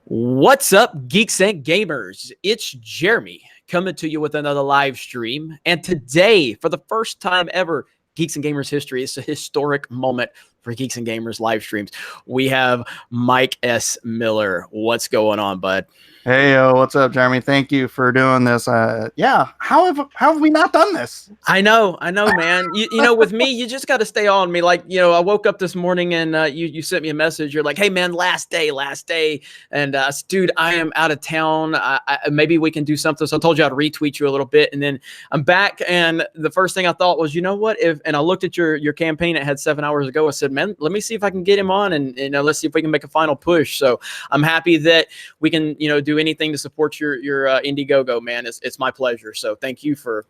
What's up, geeks and gamers? It's Jeremy coming to you with another live stream. And today, for the first time ever, Geeks and Gamers history, it's a historic moment for Geeks and Gamers live streams. We have Mike S. Miller. What's going on, bud? Hey, what's up, Jeremy? Thank you for doing this. Yeah, how have we not done this? I know, man. You know, with me, you just got to stay on me. Like, I woke up this morning and you sent me a message. You're like, hey, man, last day. And dude, I am out of town. Maybe we can do something. So I told you I'd retweet you a little bit. And then I'm back. And the first thing I thought was, you know what? And I looked at your campaign. It had 7 hours ago. I said, man, let me see if I can get him on. And let's see if we can make a final push. So I'm happy that we can, do anything to support your Indiegogo, man. It's my pleasure. So thank you for,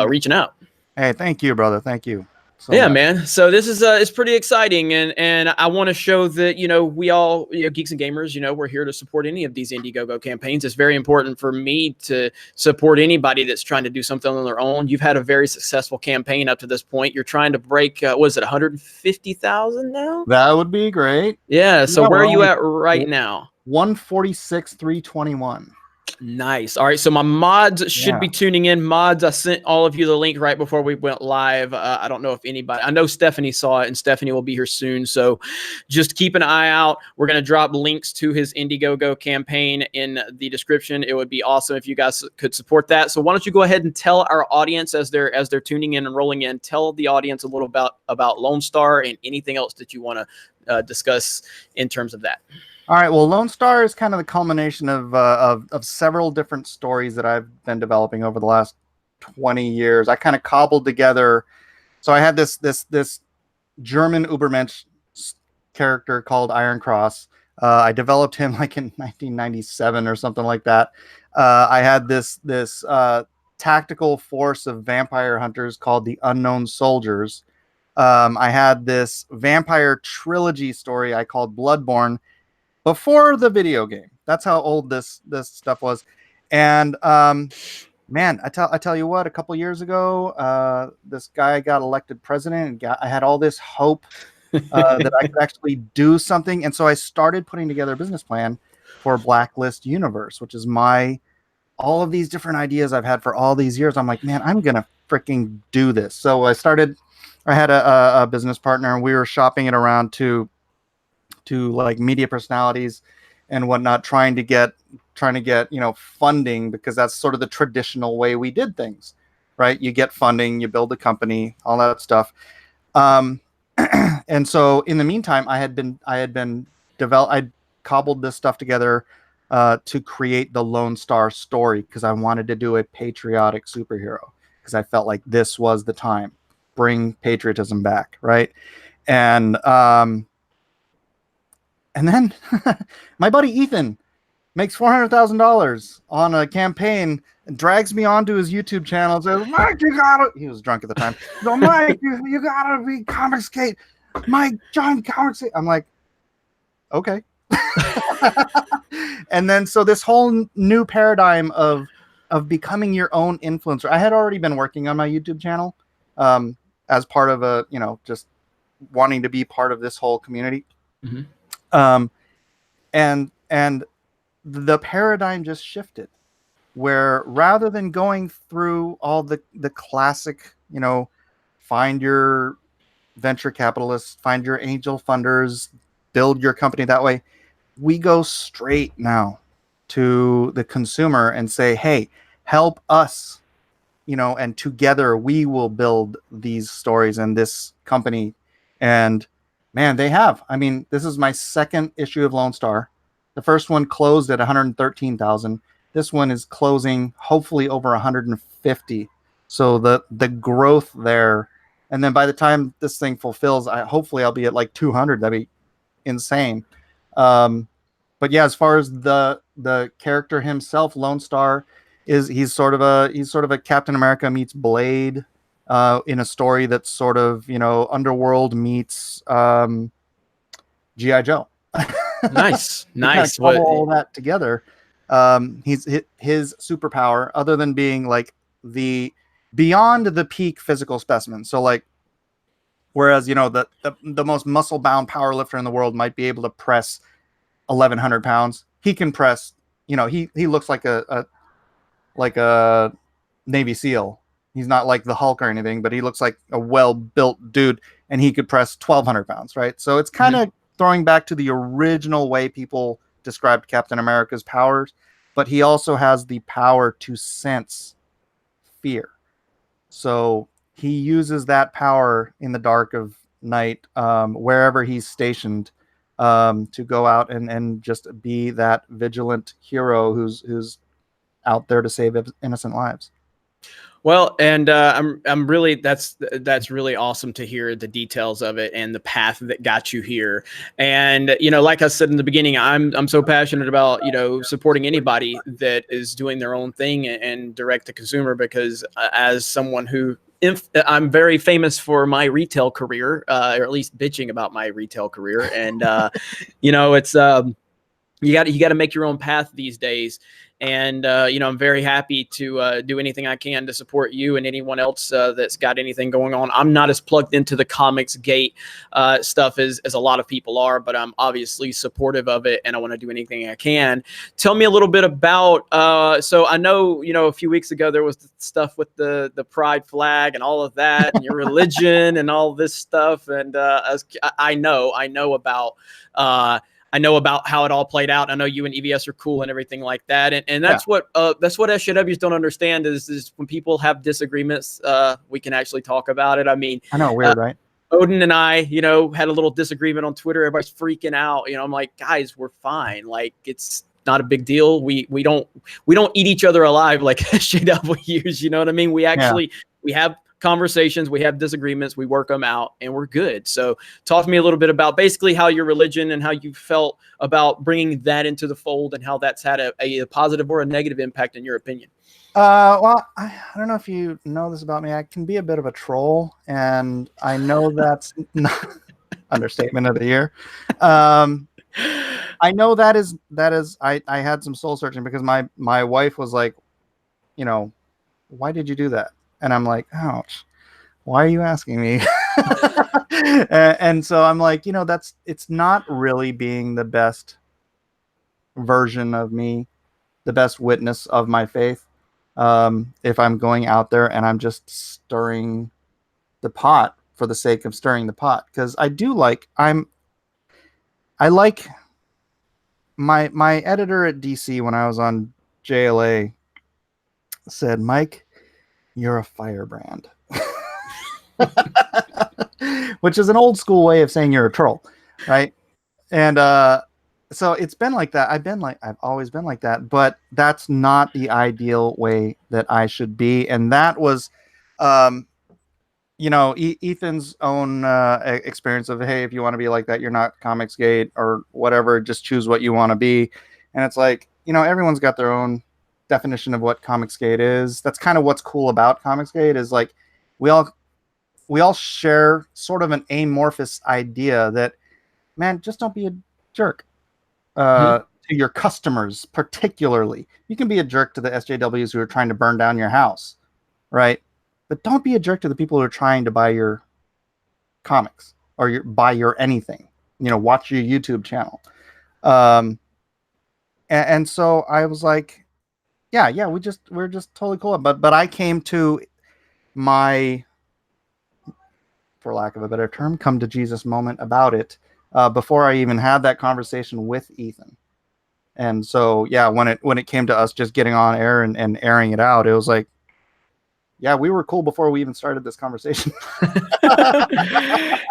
reaching out. Hey, thank you, brother. Thank you. Yeah, man. So this is it's pretty exciting, and I want to show that we all geeks and gamers, we're here to support any of these Indiegogo campaigns. It's very important for me to support anybody that's trying to do something on their own. You've had a very successful campaign up to this point. You're trying to break was it 150,000 now? That would be great. Yeah. So where are you at right now? 146,321. Nice. All right. So my mods should be tuning in. Mods, I sent all of you the link right before we went live. I don't know if anybody, I know Stephanie saw it, and Stephanie will be here soon. So just keep an eye out. We're going to drop links to his Indiegogo campaign in the description. It would be awesome if you guys could support that. So why don't you go ahead and tell our audience as they're tuning in and rolling in, tell the audience a little about Lone Star and anything else that you want to discuss in terms of that. All right. Well, Lone Star is kind of the culmination of several different stories that I've been developing over the last 20 years. I kind of cobbled together. So I had this German Ubermensch character called Iron Cross. I developed him like in 1997 or something like that. I had this tactical force of vampire hunters called the Unknown Soldiers. I had this vampire trilogy story I called Bloodborne, before the video game. That's how old this stuff was. And man, I tell you what, a couple years ago, this guy got elected president, and I had all this hope that I could actually do something. And so I started putting together a business plan for Blacklist Universe, which is all of these different ideas I've had for all these years. I'm like, man, I'm gonna freaking do this. So I had a business partner, and we were shopping it around to like media personalities and whatnot, trying to get funding, because that's sort of the traditional way we did things, right? You get funding, you build a company, all that stuff. And so in the meantime, I cobbled this stuff together to create the Lone Star story, because I wanted to do a patriotic superhero, because I felt like this was the time, bring patriotism back, right? And then my buddy Ethan makes $400,000 on a campaign and drags me onto his YouTube channel and says, Mike, he was drunk at the time. So, Mike, you gotta be Comicsgate. Mike, John Comicsgate. I'm like, okay. And then so this whole new paradigm of becoming your own influencer. I had already been working on my YouTube channel as part of just wanting to be part of this whole community. Mm-hmm. And the paradigm just shifted, where rather than going through all the classic, find your venture capitalists, find your angel funders, build your company that way, we go straight now to the consumer and say, hey, help us, and together we will build these stories and this company. And man, they have. I mean, this is my second issue of Lone Star. The first one closed at 113,000. This one is closing hopefully over 150. So the growth there, and then by the time this thing fulfills, hopefully I'll be at like 200. That'd be insane. But yeah, as far as the character himself, Lone Star he's sort of a Captain America meets Blade. In a story that's sort of, Underworld meets G.I. Joe. Nice. All that together. His superpower, other than being like beyond the peak physical specimen. So like, whereas, the most muscle bound power lifter in the world might be able to press 1,100 pounds. he can press. You know, he looks like a Navy SEAL. He's not like the Hulk or anything, but he looks like a well-built dude, and he could press 1,200 pounds, right? So it's kind of throwing back to the original way people described Captain America's powers, but he also has the power to sense fear. So he uses that power in the dark of night, wherever he's stationed, to go out and just be that vigilant hero who's out there to save innocent lives. Well, and I'm really that's really awesome to hear the details of it and the path that got you here. And like I said in the beginning, I'm so passionate about supporting anybody that is doing their own thing and direct to consumer, because as someone who I'm very famous for my retail career, or at least bitching about my retail career, and it's you got to make your own path these days. And, I'm very happy to do anything I can to support you and anyone else that's got anything going on. I'm not as plugged into the Comics Gate stuff as a lot of people are, but I'm obviously supportive of it, and I want to do anything I can. Tell me a little bit about, so I know, a few weeks ago there was stuff with the pride flag and all of that, and your religion and all this stuff. And I know about I know about how it all played out. I know you and EVS are cool and everything like that. And that's what SJWs don't understand is when people have disagreements, we can actually talk about it. I mean, I know, weird, right? Odin and I, had a little disagreement on Twitter. Everybody's freaking out. I'm like, guys, we're fine. Like, it's not a big deal. We don't eat each other alive like SJWs. You know what I mean? We actually we have conversations, we have disagreements, we work them out, and we're good. So talk to me a little bit about basically how your religion and how you felt about bringing that into the fold, and how that's had a positive or a negative impact in your opinion. Well, I don't know if you know this about me. I can be a bit of a troll, and I know that's not understatement of the year. I know that is I had some soul searching, because my wife was like, why did you do that? And I'm like, ouch, why are you asking me? and so I'm like, it's not really being the best version of me, the best witness of my faith. If I'm going out there and I'm just stirring the pot for the sake of stirring the pot, because I like my editor at DC when I was on JLA said, Mike, you're a firebrand. Which is an old school way of saying you're a troll, right? And so it's been like that. I've always been like that, but that's not the ideal way that I should be. And that was Ethan's own experience of, hey, if you want to be like that, you're not Comicsgate or whatever, just choose what you want to be. And it's like, everyone's got their own definition of what Comicsgate is. That's kind of what's cool about Comicsgate, is like we all share sort of an amorphous idea that, man, just don't be a jerk to your customers. Particularly, you can be a jerk to the SJWs who are trying to burn down your house, right? But don't be a jerk to the people who are trying to buy your comics or buy your anything, watch your YouTube channel. And so I was like, yeah, we're just totally cool. But I came to my, for lack of a better term, come to Jesus moment about it before I even had that conversation with Ethan. And so, yeah, when it came to us just getting on air and airing it out, it was like, yeah, we were cool before we even started this conversation.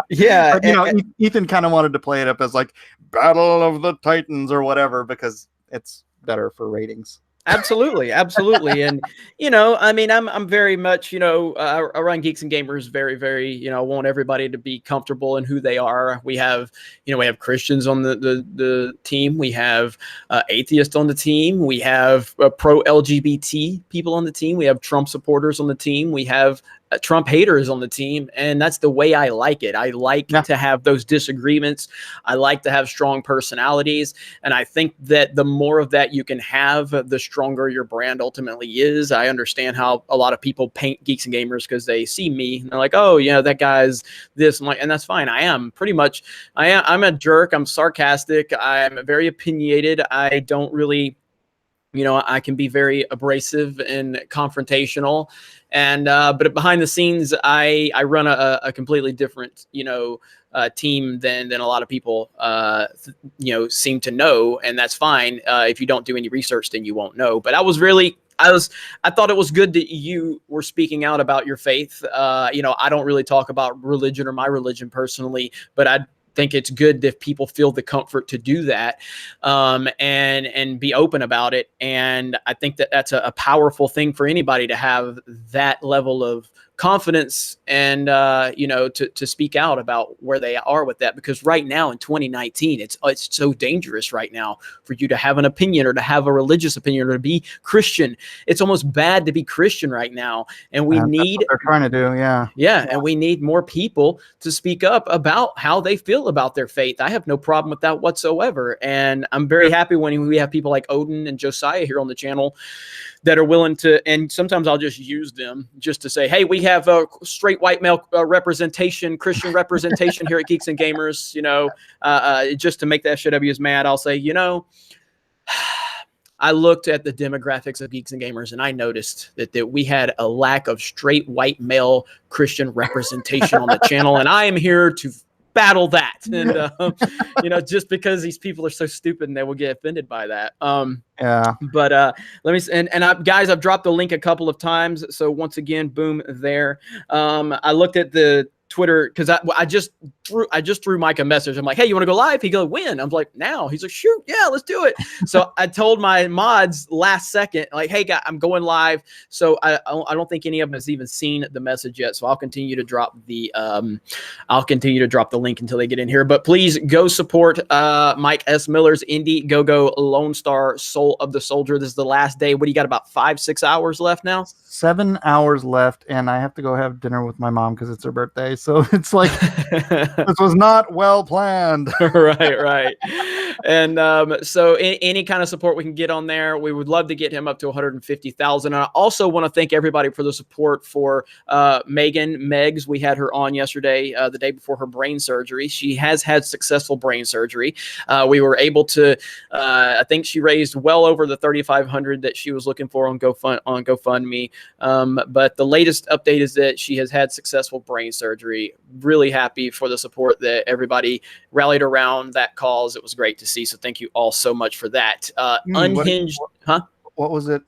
Yeah. But, Ethan kind of wanted to play it up as like Battle of the Titans or whatever, because it's better for ratings. Absolutely. And I mean, I'm very much I run Geeks and Gamers very, very I want everybody to be comfortable in who they are. We have Christians on the team, we have atheists on the team, we have pro LGBT people on the team, we have Trump supporters on the team, we have Trump haters on the team, and that's the way I like it. I like to have those disagreements. I like to have strong personalities, and I think that the more of that you can have, the stronger your brand ultimately is. I understand how a lot of people paint Geeks and Gamers because they see me and they're like, oh, you know, that guy's this. I'm like, and that's fine. I am pretty much, I'm a jerk. I'm sarcastic. I'm very opinionated. I don't really, you know, I can be very abrasive and confrontational, and but behind the scenes, I run a completely different, you know, team than a lot of people, you know, seem to know, and that's fine. If you don't do any research, then you won't know. But I thought it was good that you were speaking out about your faith. You know, I don't really talk about religion or my religion personally, but I think it's good if people feel the comfort to do that, and be open about it. And I think that that's a powerful thing for anybody to have that level of confidence and, you know, to speak out about where they are with that. Because right now in 2019, it's so dangerous right now for you to have an opinion or to have a religious opinion or to be Christian. It's almost bad to be Christian right now. And we need, that's what they're trying to do. yeah, and we need more people to speak up about how they feel about their faith. I have no problem with that whatsoever. And I'm very happy when we have people like Odin and Josiah here on the channel that are willing to, and sometimes I'll just use them just to say, hey, we have a straight white male representation, Christian representation here at Geeks and Gamers, you know, just to make the SJWs mad. I'll say, you know, I looked at the demographics of Geeks and Gamers, and I noticed that we had a lack of straight white male Christian representation on the channel, and I am here to battle that. And you know, just because these people are so stupid and they will get offended by that. Yeah. But let me, guys, I've dropped the link a couple of times, so once again, boom, there. I looked at the Twitter because I just threw Mike a message. I'm like, hey, you want to go live? He goes, when? I'm like, now. He's like, shoot, yeah, let's do it. So I told my mods last second, like, hey, guys, I'm going live. So I don't think any of them has even seen the message yet. So I'll continue to drop the link until they get in here. But please go support Mike S. Miller's Indiegogo Lone Star Soul of the Soldier. This is the last day. What do you got? About 5-6 hours left now? 7 hours left, and I have to go have dinner with my mom because it's her birthday. So it's like, this was not well planned. right. And so any kind of support we can get on there, we would love to get him up to 150,000. And I also want to thank everybody for the support for Megs. We had her on yesterday, the day before her brain surgery. She has had successful brain surgery. We were able to, I think she raised well over the $3,500 that she was looking for on GoFundMe. But the latest update is that she has had successful brain surgery. Really happy for the support that everybody rallied around that cause. It was great to see. So thank you all so much for that. Unhinged, huh? What was it?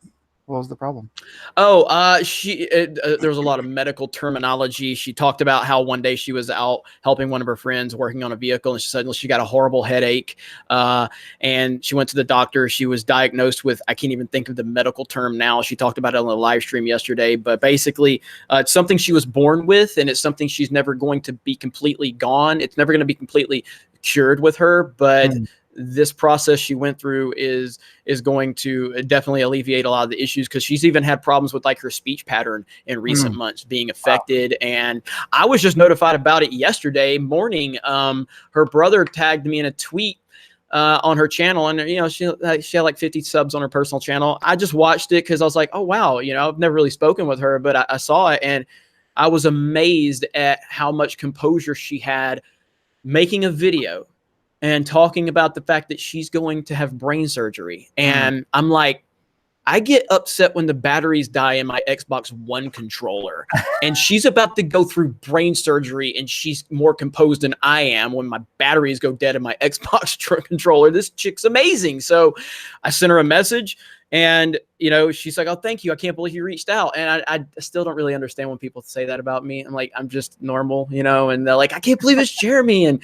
What was the problem? Oh, there was a lot of medical terminology. She talked about how one day she was out helping one of her friends working on a vehicle, and she said she got a horrible headache. And she went to the doctor. She was diagnosed with, I can't even think of the medical term now. She talked about it on the live stream yesterday, but basically it's something she was born with, and it's something she's never going to be completely gone. It's never going to be completely cured with her, but this process she went through is going to definitely alleviate a lot of the issues, because she's even had problems with like her speech pattern in recent months being affected. Wow. And I was just notified about it yesterday morning. Her brother tagged me in a tweet on her channel, and you know, she had like 50 subs on her personal channel. I just watched it because I was like, oh wow, you know, I've never really spoken with her, but I saw it and I was amazed at how much composure she had making a video and talking about the fact that she's going to have brain surgery. And I'm like, I get upset when the batteries die in my Xbox One controller, and she's about to go through brain surgery, and she's more composed than I am when my batteries go dead in my Xbox controller. This chick's amazing. So I sent her a message, and you know, she's like, oh, thank you. I can't believe you reached out. And I still don't really understand when people say that about me. I'm like, I'm just normal, you know, and they're like, I can't believe it's Jeremy. And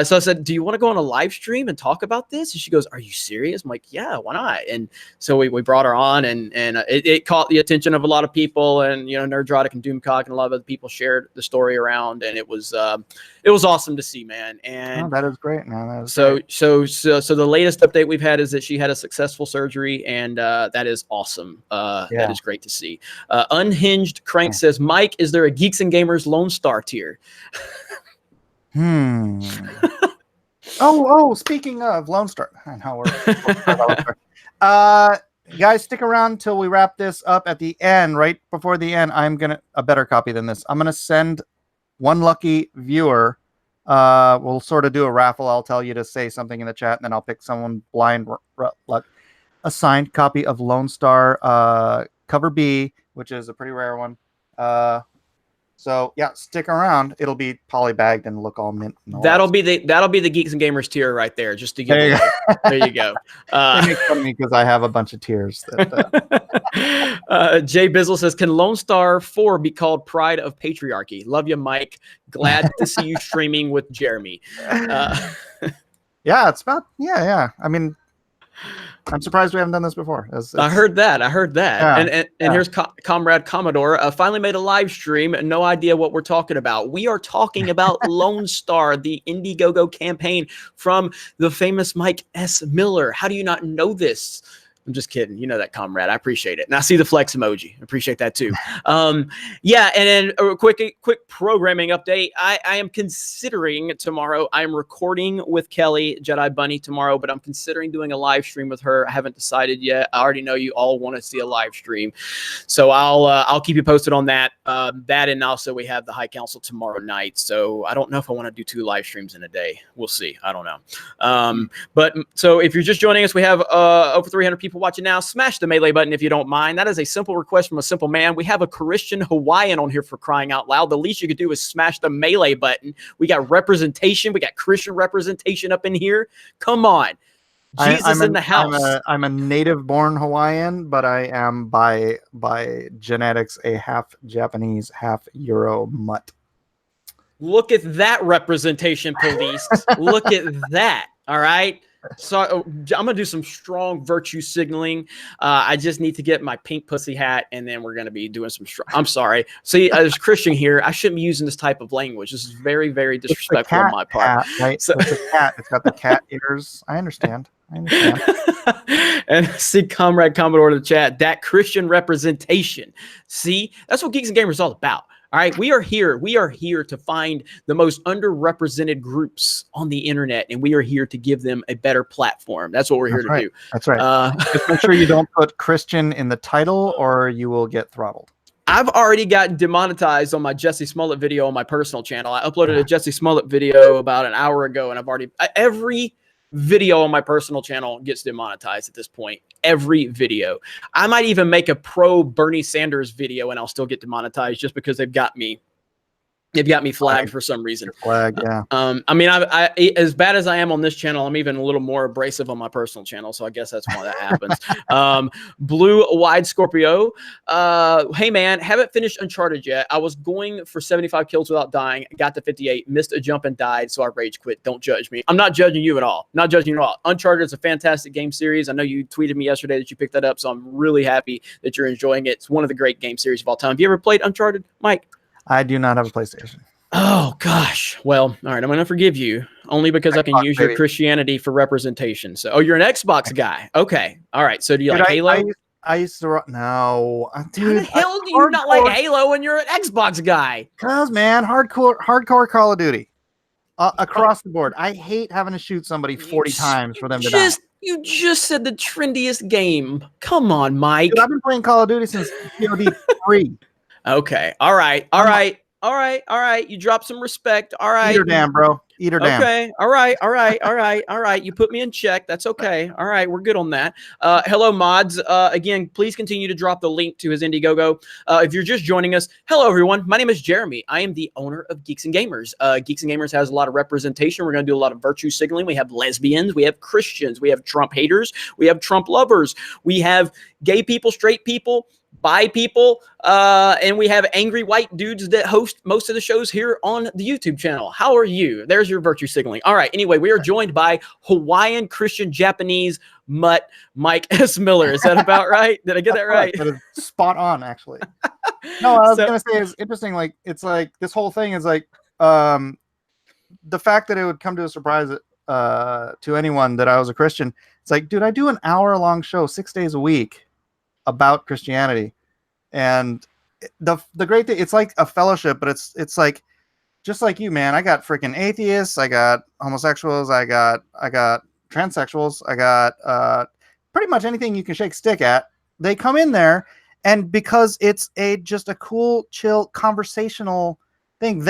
so I said, do you want to go on a live stream and talk about this? And she goes, are you serious? I'm like, yeah, why not? And so we brought her on, and it caught the attention of a lot of people, and, you know, Nerdrotic and Doomcock and a lot of other people shared the story around, and it was awesome to see, man. And that is great, man. That is so great. So the latest update we've had is that she had a successful surgery, and that is awesome. Yeah. That is great to see. Unhinged Crank says, Mike, is there a Geeks and Gamers Lone Star tier? Oh, speaking of Lone Star, I know guys, stick around till we wrap this up at the end. Right before the end, I'm gonna a better copy than this. I'm gonna send one lucky viewer. We'll sort of do a raffle. I'll tell you to say something in the chat, and then I'll pick someone blind luck. A signed copy of Lone Star cover B, which is a pretty rare one. So yeah, stick around. It'll be polybagged and look all mint. And all that'll be the Geeks and Gamers tier right there, just to give away. There you go. They make fun of me because I have a bunch of tiers. Jay Bizzle says, can Lone Star 4 be called Pride of Patriarchy? Love you, Mike. Glad to see you streaming with Jeremy. Yeah, it's about yeah. I mean, I'm surprised we haven't done this before. I heard that. Yeah, and here's Comrade Commodore. Finally made a live stream. No idea what we're talking about. We are talking about Lone Star, the Indiegogo campaign from the famous Mike S. Miller. How do you not know this? I'm just kidding. You know that, comrade. I appreciate it. And I see the flex emoji. I appreciate that too. Yeah, and then a quick programming update. I am considering tomorrow. I'm recording with Kelly Jedi Bunny tomorrow, but I'm considering doing a live stream with her. I haven't decided yet. I already know you all want to see a live stream, so I'll keep you posted on that. That, and also we have the High Council tomorrow night. So I don't know if I want to do 2 live streams in a day. We'll see. I don't know. But so if you're just joining us, we have over 300 people watching now. Smash the melee button if you don't mind. That is a simple request from a simple man. We have a Christian Hawaiian on here, for crying out loud. The least you could do is smash the melee button. We got representation. We got Christian representation up in here. Come on. Jesus in the house. I'm a native-born Hawaiian, but I am by genetics a half Japanese, half Euro mutt. Look at that representation, police. Look at that. All right. So I'm going to do some strong virtue signaling. I just need to get my pink pussy hat, and then we're going to be doing some strong. I'm sorry. See, there's Christian here. I shouldn't be using this type of language. This is very, very disrespectful on my part. Cat, right? So it's a cat. It's got the cat ears. I understand. And see, Comrade Commodore in the chat, that Christian representation. See, that's what Geeks and Gamers is all about. All right, we are here. We are here to find the most underrepresented groups on the internet, and we are here to give them a better platform. That's what we're here to do. That's right. Just make sure you don't put Christian in the title, or you will get throttled. I've already gotten demonetized on my Jesse Smollett video on my personal channel. I uploaded a Jesse Smollett video about an hour ago, and I've already every video on my personal channel gets demonetized at this point. Every video. I might even make a pro Bernie Sanders video and I'll still get demonetized just because they've got me flagged for some reason. Flag, yeah. I mean, I as bad as I am on this channel, I'm even a little more abrasive on my personal channel, so I guess that's why that happens. Blue Wide Scorpio. Hey man, haven't finished Uncharted yet. I was going for 75 kills without dying. Got to 58, missed a jump and died, so I rage quit. Don't judge me. I'm not judging you at all. Not judging you at all. Uncharted is a fantastic game series. I know you tweeted me yesterday that you picked that up, so I'm really happy that you're enjoying it. It's one of the great game series of all time. Have you ever played Uncharted, Mike? I do not have a PlayStation. Oh, gosh. Well, all right. I'm going to forgive you only because Xbox, I can use your Christianity for representation. So, oh, you're an Xbox guy. Okay. All right. So do you like Halo? I used to no. Dude, how the hell do you not like Halo when you're an Xbox guy? Because, man, hardcore Call of Duty. Across the board. I hate having to shoot somebody 40 times for them to die. You just said the trendiest game. Come on, Mike. Dude, I've been playing Call of Duty since COD 3. Okay. All right. You drop some respect. All right. Eat her damn, bro. Eat her damn. Okay. All right. You put me in check. That's okay. All right. We're good on that. Hello, mods. Again, please continue to drop the link to his Indiegogo. If you're just joining us, hello, everyone. My name is Jeremy. I am the owner of Geeks and Gamers. Geeks and Gamers has a lot of representation. We're going to do a lot of virtue signaling. We have lesbians. We have Christians. We have Trump haters. We have Trump lovers. We have gay people, straight people, bi people, and we have angry white dudes that host most of the shows here on the YouTube channel. How are you? There's your virtue signaling. All right. Anyway, we are joined by Hawaiian Christian Japanese mutt Mike S. Miller. Is that about right? Did I get that right? That is spot on, actually. No, I was gonna say it's interesting. Like it's like this whole thing is like the fact that it would come to a surprise to anyone that I was a Christian. It's like, dude, I do an hour-long show 6 days a week. about Christianity. And the great thing, it's like a fellowship, but it's like, just like you, man. I got freaking atheists, I got homosexuals, I got transsexuals, I got pretty much anything you can shake stick at. They come in there, and because it's just a cool, chill, conversational thing,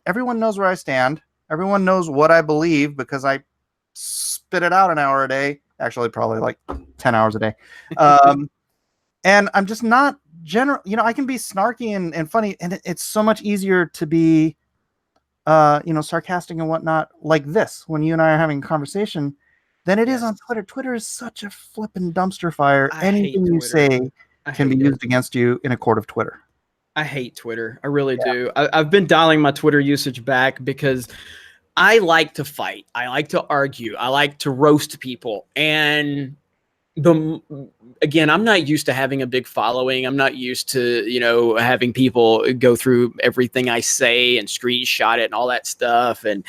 everyone knows where I stand. Everyone knows what I believe because I spit it out an hour a day. Actually, probably like 10 hours a day. And I'm just not I can be snarky and funny, and it's so much easier to be, sarcastic and whatnot like this when you and I are having a conversation than it is on Twitter. Twitter is such a flipping dumpster fire. Anything you say can be used against you in a court of Twitter. I hate Twitter. I really do. I've been dialing my Twitter usage back because I like to fight. I like to argue. I like to roast people. And again, I'm not used to having a big following. I'm not used to, having people go through everything I say and screenshot it and all that stuff. And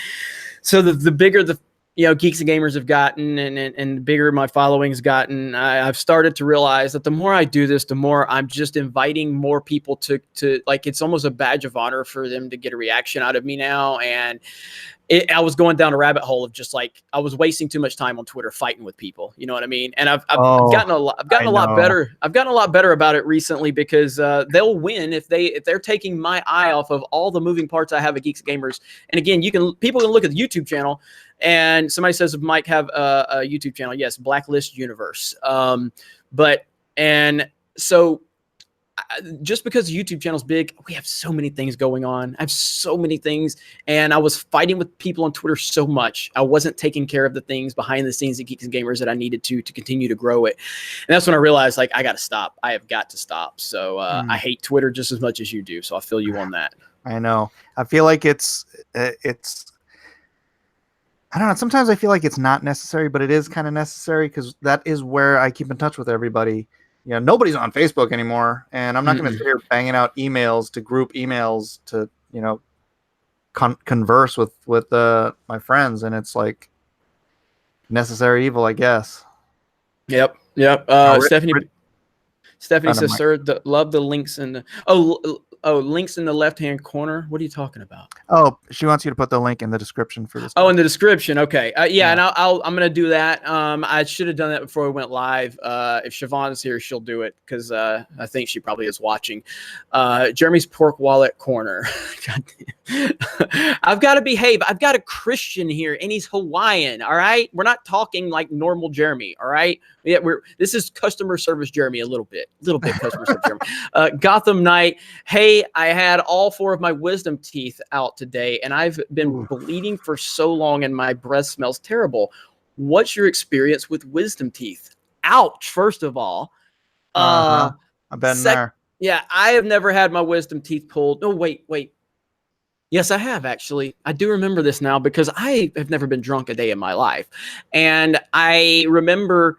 so the bigger the Geeks and Gamers have gotten, and the bigger my following's gotten, I've started to realize that the more I do this, the more I'm just inviting more people to like, it's almost a badge of honor for them to get a reaction out of me now. And I was going down a rabbit hole of just like, I was wasting too much time on Twitter fighting with people. You know what I mean? And I've gotten a lot better. I've gotten a lot better about it recently because they'll win if they're taking my eye off of all the moving parts I have at Geeks and Gamers. And again, people can look at the YouTube channel, and somebody says, Mike have a YouTube channel. Yes, Blacklist Universe. So just because the YouTube channel is big, we have so many things going on. I have so many things, and I was fighting with people on Twitter so much. I wasn't taking care of the things behind the scenes at Geeks and Gamers that I needed to continue to grow it. And that's when I realized, like, I got to stop. I have got to stop. So I hate Twitter just as much as you do. So I feel you on that. I know. I feel like it's I don't know. Sometimes I feel like it's not necessary, but it is kind of necessary because that is where I keep in touch with everybody. Nobody's on Facebook anymore, and I'm not going to sit here banging out emails to group emails to, converse with my friends, and it's like necessary evil, I guess. Yep. Stephanie says, "Sir, love the links in the links in the left-hand corner." What are you talking about? Oh, she wants you to put the link in the description for this. Oh, in the description. Okay. Yeah. And I'm going to do that. I should have done that before we went live. If Siobhan's here, she'll do it because I think she probably is watching. Jeremy's pork wallet corner. I've got to behave. I've got a Christian here, and he's Hawaiian. All right. We're not talking like normal Jeremy. All right. Yeah, this is customer service Jeremy a little bit customer service Jeremy. Gotham Knight. Hey, I had all 4 of my wisdom teeth out today, and I've been bleeding for so long, and my breath smells terrible. What's your experience with wisdom teeth? Ouch! First of all, I've been there. Yeah, I have never had my wisdom teeth pulled. Oh, wait. Yes, I have actually. I do remember this now because I have never been drunk a day in my life, and I remember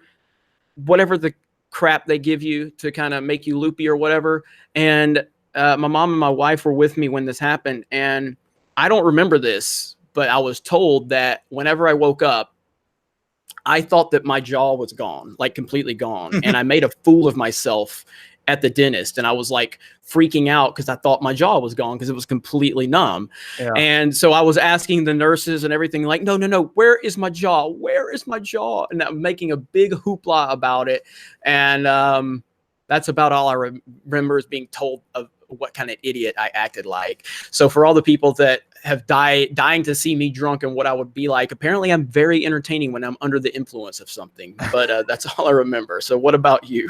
whatever the crap they give you to kind of make you loopy or whatever. And my mom and my wife were with me when this happened, and I don't remember this, but I was told that whenever I woke up, I thought that my jaw was gone, like completely gone. And I made a fool of myself at the dentist, and I was like freaking out because I thought my jaw was gone because it was completely numb. Yeah. And so I was asking the nurses and everything, like, no, where is my jaw? Where is my jaw? And I'm making a big hoopla about it. And that's about all I remember is being told of what kind of idiot I acted like. So for all the people that have dying to see me drunk and what I would be like, apparently I'm very entertaining when I'm under the influence of something, but that's all I remember. So what about you?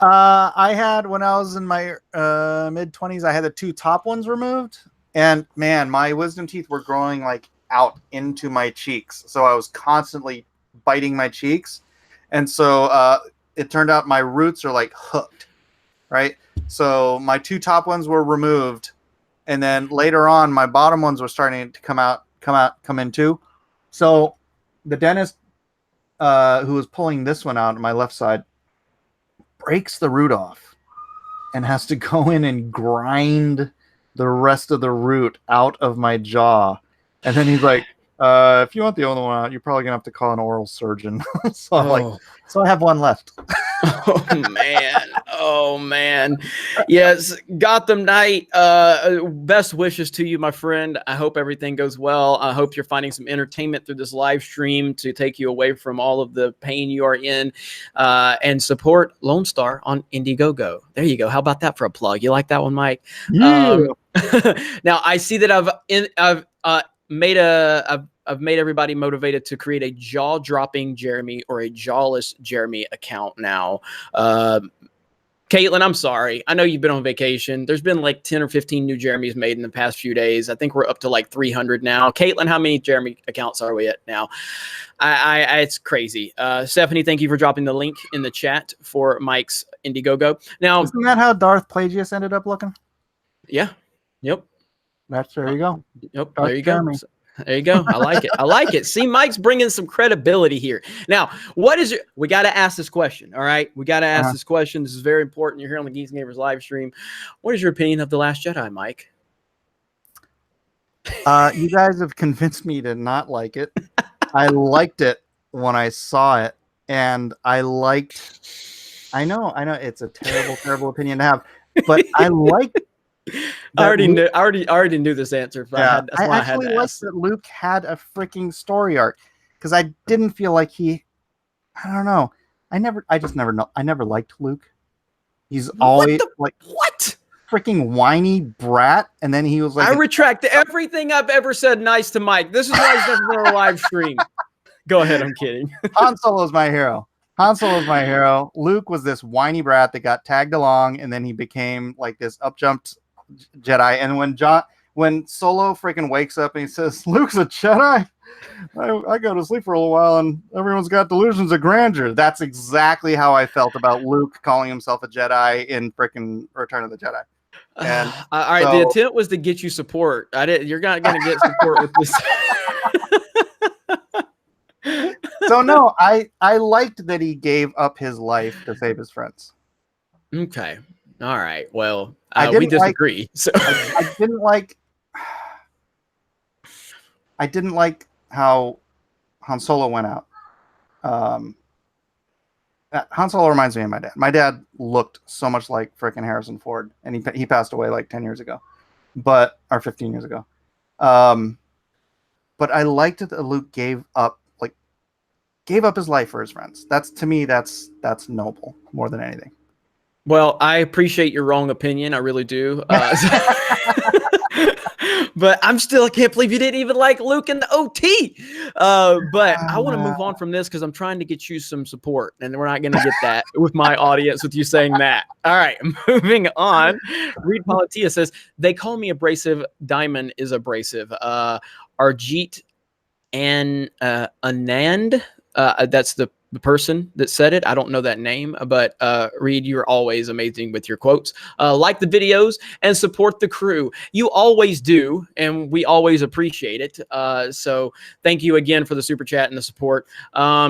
I had, when I was in my mid-20s, I had the 2 top ones removed, and man, my wisdom teeth were growing like out into my cheeks, so I was constantly biting my cheeks, and so it turned out my roots are like hooked, right? So my 2 top ones were removed, and then later on my bottom ones were starting to come in too. So the dentist who was pulling this one out on my left side breaks the root off and has to go in and grind the rest of the root out of my jaw. And then he's like, if you want the other one out, you're probably gonna have to call an oral surgeon. So I have one left. Oh man. Oh man. Yes, Gotham Knight. Best wishes to you, my friend. I hope everything goes well. I hope you're finding some entertainment through this live stream to take you away from all of the pain you are in. And support Lone Star on Indiegogo. There you go. How about that for a plug? You like that one, Mike? Yeah. Now I see that I've made everybody motivated to create a jaw-dropping Jeremy or a jawless Jeremy account now. Caitlin, I'm sorry. I know you've been on vacation. There's been like 10 or 15 new Jeremys made in the past few days. I think we're up to like 300 now. Caitlin, how many Jeremy accounts are we at now? It's crazy. Stephanie, thank you for dropping the link in the chat for Mike's Indiegogo. Now, isn't that how Darth Plagueis ended up looking? Yeah. Yep. There you go. Yep. Darth There you go. Jeremy. There you go. I like it. I like it. See, Mike's bringing some credibility here. Now, we got to ask this question. All right. We got to ask this question. This is very important. You're here on the Geeks and Gamers live stream. What is your opinion of The Last Jedi, Mike? You guys have convinced me to not like it. I liked it when I saw it, and I know it's a terrible, terrible opinion to have, but I liked. I already knew this answer. Yeah, I actually liked that Luke had a freaking story arc, because I didn't feel like I don't know. I never liked Luke. He's always what? Freaking whiny brat, and then he was like, I retract everything I've ever said nice to Mike. This is why he's never been on a live stream. Go ahead, I'm kidding. Han Solo's my hero. Luke was this whiny brat that got tagged along, and then he became like this up-jumped Jedi. And when Solo freaking wakes up and he says, "Luke's a Jedi," I go to sleep for a little while, and everyone's got delusions of grandeur. That's exactly how I felt about Luke calling himself a Jedi in freaking Return of the Jedi. And all right, the attempt was to get you support. You're not going to get support with this. So no, I liked that he gave up his life to save his friends. Okay. All right. Well, we disagree. So I didn't like how Han Solo went out. Han Solo reminds me of my dad. My dad looked so much like frickin' Harrison Ford, and he passed away like 10 years ago, or 15 years ago. But I liked it that Luke gave up his life for his friends. To me, that's noble more than anything. Well, I appreciate your wrong opinion. I really do. But I can't believe you didn't even like Luke in the OT. But I want to move on from this because I'm trying to get you some support, and we're not going to get that with my audience with you saying that. All right, moving on. Reed Politia says, they call me abrasive. Diamond is abrasive. Arjeet and Anand. That's the person that said it. I don't know that name, but Reed, you're always amazing with your quotes. Like the videos and support the crew. You always do, and we always appreciate it. So thank you again for the super chat and the support.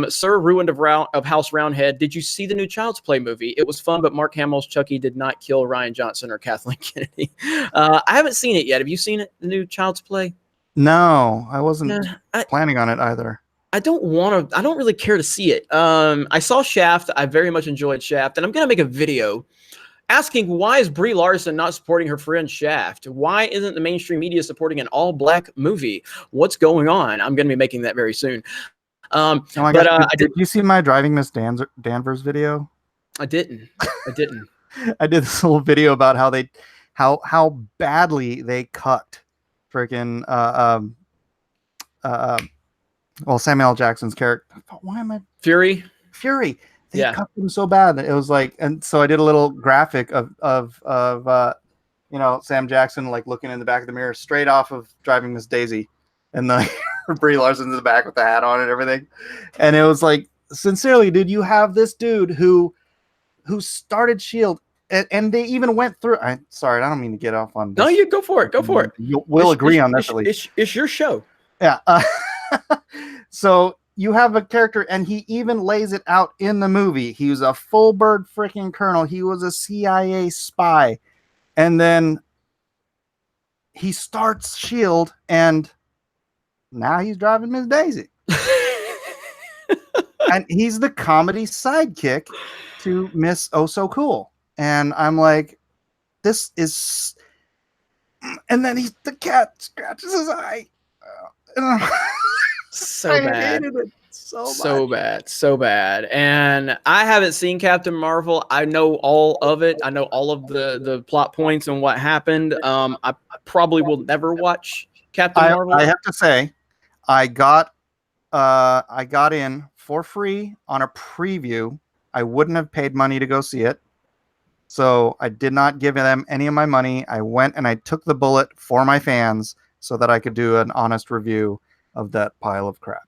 Sir Ruined of House Roundhead, did you see the new Child's Play movie? It was fun, but Mark Hamill's Chucky did not kill Ryan Johnson or Kathleen Kennedy. I haven't seen it yet. Have you seen it, the new Child's Play? No, I wasn't planning on it either. I don't really care to see it. I saw Shaft. I very much enjoyed Shaft, and I'm going to make a video asking why is Brie Larson not supporting her friend Shaft? Why isn't the mainstream media supporting an all-black movie? What's going on? I'm going to be making that very soon. Did you see my Driving Miss Danvers video? I didn't. I did this little video about how badly they cut freaking Samuel L. Jackson's character. Why am I Fury? They cut him so bad that it was like, and so I did a little graphic of Sam Jackson like looking in the back of the mirror straight off of Driving Miss Daisy, and the Brie Larson in the back with the hat on and everything, and it was like, sincerely, dude, you have this dude who started Shield, and they even went through. Sorry, I don't mean to get off on this. No, you go for it. Go for it. We'll agree on this at least. It's your show. Yeah. So you have a character, and he even lays it out in the movie. He was a full bird freaking colonel. He was a CIA spy. And then he starts Shield, and now he's driving Miss Daisy. And he's the comedy sidekick to Miss Oh So Cool. And I'm like, this is. And then the cat scratches his eye. So I bad. hated it so So much. bad, so bad. And I haven't seen Captain Marvel. I know all of it. I know all of the plot points and what happened. I probably will never watch Captain Marvel. I have to say, I got in for free on a preview. I wouldn't have paid money to go see it. So I did not give them any of my money. I went and I took the bullet for my fans so that I could do an honest review of that pile of crap.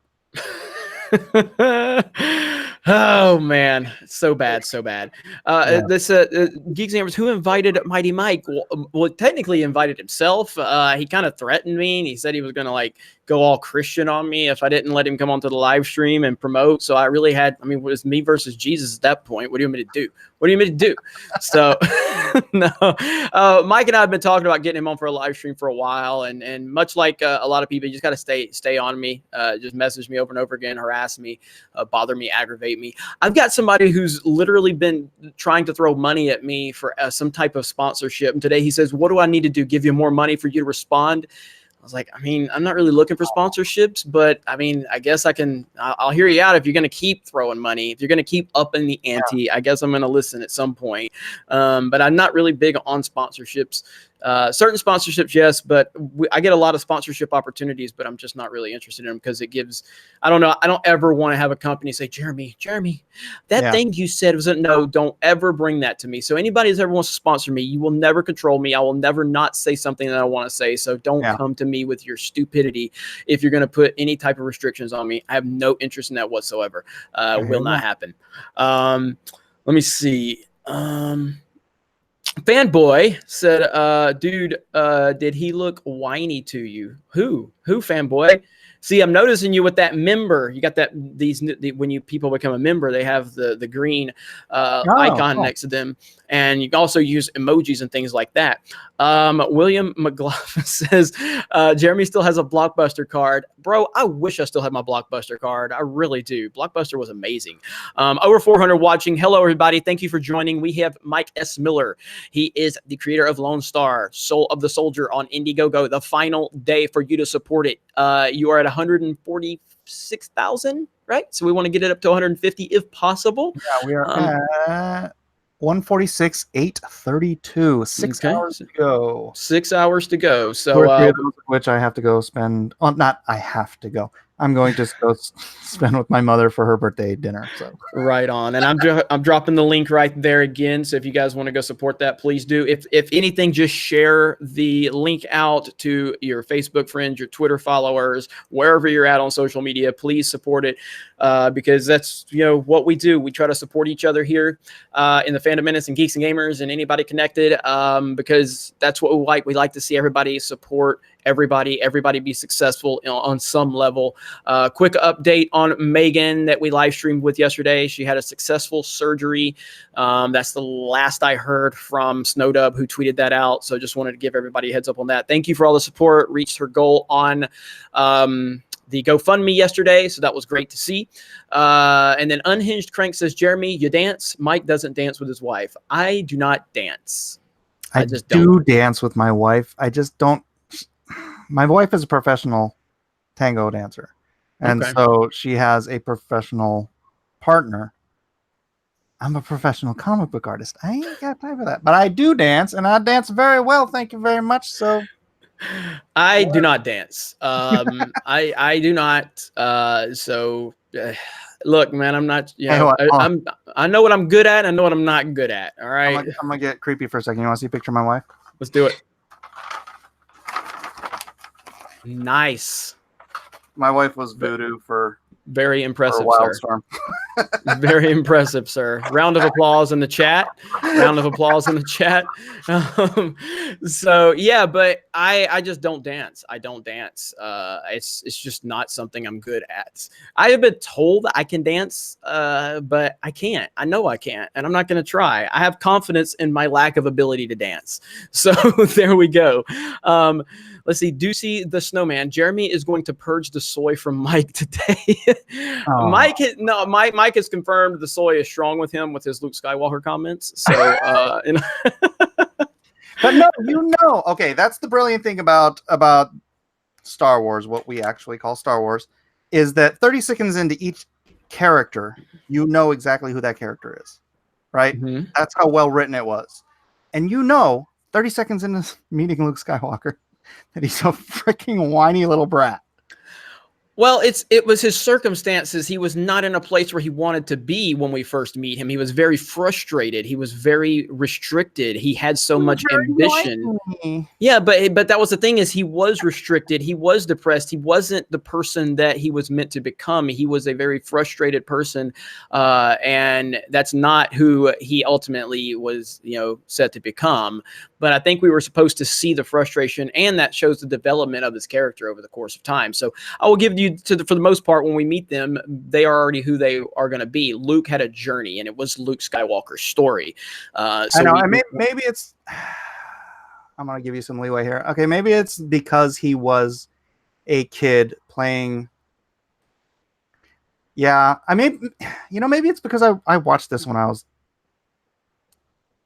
Oh man, so bad, so bad. Yeah. This Geeks and Gamers, who invited Mighty Mike? Well, technically invited himself. He kind of threatened me, and he said he was gonna like go all Christian on me if I didn't let him come onto the live stream and promote. So I really had, I mean, it was me versus Jesus at that point. What do you want me to do? What do you want me to do? So no, Mike and I have been talking about getting him on for a live stream for a while, and much like a lot of people, you just got to stay on me. Just message me over and over again, harass me, bother me, aggravate me. I've got somebody who's literally been trying to throw money at me for some type of sponsorship. And today he says, what do I need to do? Give you more money for you to respond? I was like, I mean, I'm not really looking for sponsorships, but I mean, I guess I'll hear you out if you're going to keep throwing money. If you're going to keep upping the ante, I guess I'm going to listen at some point. But I'm not really big on sponsorships. Certain sponsorships, yes, but I get a lot of sponsorship opportunities, but I'm just not really interested in them because it gives, I don't know. I don't ever want to have a company say, Jeremy, that thing you said was no, don't ever bring that to me. So anybody that ever wants to sponsor me, you will never control me. I will never not say something that I want to say. So don't come to me with your stupidity. If you're going to put any type of restrictions on me, I have no interest in that whatsoever. Will not happen. Let me see. Fanboy said, dude, did he look whiny to you? Who Fanboy? See, I'm noticing you with that member. You got that when people become a member, they have the green icon next to them, and you can also use emojis and things like that. William McLaughlin says, Jeremy still has a Blockbuster card. Bro, I wish I still had my Blockbuster card. I really do. Blockbuster was amazing. Over 400 watching. Hello, everybody. Thank you for joining. We have Mike S. Miller. He is the creator of Lone Star, Soul of the Soldier on Indiegogo. The final day for you to support it. You are at 146,000, right? So we want to get it up to 150 if possible. Yeah, we are at 146,832. 6 hours to go. 6 hours to go. So, which I have to go spend. Well, not I have to go. I'm going to go spend with my mother for her birthday dinner. So right on, and I'm dropping the link right there again. So if you guys want to go support that, please do. If anything, just share the link out to your Facebook friends, your Twitter followers, wherever you're at on social media. Please support it because that's what we do. We try to support each other here in the Fandom Minutes and Geeks and Gamers and anybody connected because that's what we like. We like to see everybody support everybody be successful on some level. Quick update on Megan that we live streamed with yesterday. She had a successful surgery. That's the last I heard from Snowdub, who tweeted that out. So just wanted to give everybody a heads up on that. Thank you for all the support. Reached her goal on the GoFundMe yesterday, so that was great to see. And then Unhinged Crank says, Jeremy, you dance? Mike doesn't dance with his wife. I do not dance. I just don't dance with my wife. I just don't. My wife is a professional tango dancer, and so she has a professional partner. I'm a professional comic book artist. I ain't got time for that, but I do dance, and I dance very well. Thank you very much. So I do not dance. I do not. Look, man, I'm not. I know what I'm good at. I know what I'm not good at. All right. I'm gonna get creepy for a second. You want to see a picture of my wife? Let's do it. Nice. My wife was voodoo for very impressive, Wildstorm. Very impressive, sir. Round of applause in the chat. Round of applause in the chat. So yeah, but I just don't dance. I don't dance. It's just not something I'm good at. I have been told I can dance, but I can't. I know I can't, and I'm not going to try. I have confidence in my lack of ability to dance. So there we go. Let's see. Deucey the Snowman. Jeremy is going to purge the soy from Mike today. Oh. Mike has confirmed the soy is strong with him with his Luke Skywalker comments. So, But no, okay, that's the brilliant thing about Star Wars, what we actually call Star Wars, is that 30 seconds into each character, you know exactly who that character is, right? mm-hmm. That's how well written it was. And 30 seconds into meeting Luke Skywalker, that he's a freaking whiny little brat. Well, it was his circumstances. He was not in a place where he wanted to be when we first meet him. He was very frustrated. He was very restricted. He had so much ambition. Yeah, but that was the thing, is he was restricted. He was depressed. He wasn't the person that he was meant to become. He was a very frustrated person, and that's not who he ultimately was, set to become. But I think we were supposed to see the frustration, and that shows the development of his character over the course of time. So I will give you for the most part, when we meet them, they are already who they are going to be. Luke had a journey, and it was Luke Skywalker's story. I know. Maybe it's. I'm going to give you some leeway here. Okay, maybe it's because he was a kid playing. Yeah, I mean, maybe it's because I watched this when I was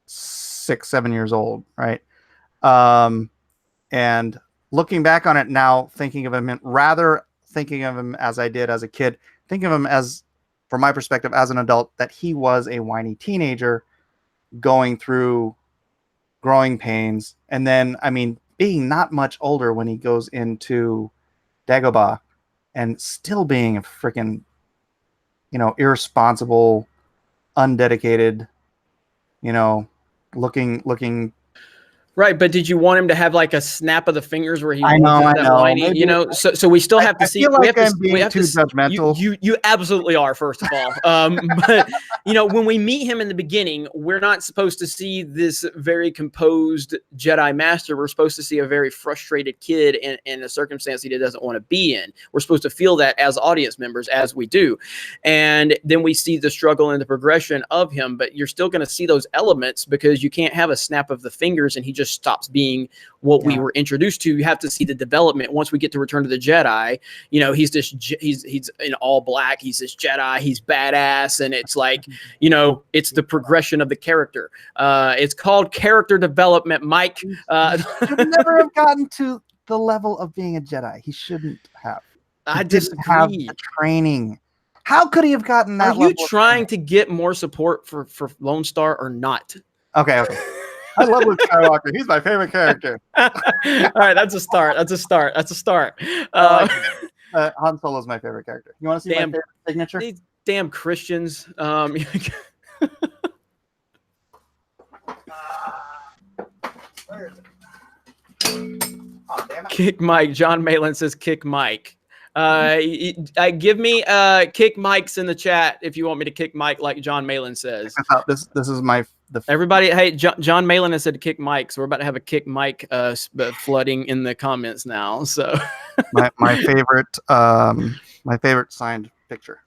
6, 7 years old, right? And looking back on it now, thinking of him as I did as a kid, think of him as, from my perspective as an adult, that he was a whiny teenager going through growing pains. And then, I mean, being not much older when he goes into Dagobah and still being a freaking, irresponsible, undedicated, looking. Right, but did you want him to have like a snap of the fingers where he I know. whiny, Maybe, so we still have to see. I feel like I'm being too judgmental. You absolutely are, first of all. But when we meet him in the beginning, we're not supposed to see this very composed Jedi master. We're supposed to see a very frustrated kid in a circumstance he doesn't want to be in. We're supposed to feel that as audience members, as we do. And then we see the struggle and the progression of him, but you're still going to see those elements, because you can't have a snap of the fingers and he just stops being what we were introduced to. You have to see the development. Once we get to Return of the Jedi, he's in all black. He's this Jedi. He's badass. And it's like, it's the progression of the character. It's called character development, Mike. He should never have gotten to the level of being a Jedi. He shouldn't have. I disagree. Didn't have the training. How could he have gotten that? Are you trying to get more support for Lone Star or not? Okay. I love Luke Skywalker. He's my favorite character. All right, that's a start. Han Solo is my favorite character. You want to see my favorite signature? These damn Christians. Where is it? Oh, damn it. Kick Mike. John Malin says kick Mike. Give me kick Mike's in the chat if you want me to kick Mike like John Malin says. This is everybody. Hey, John Malin has said to kick Mike, so we're about to have a kick Mike flooding in the comments now. So my favorite signed picture.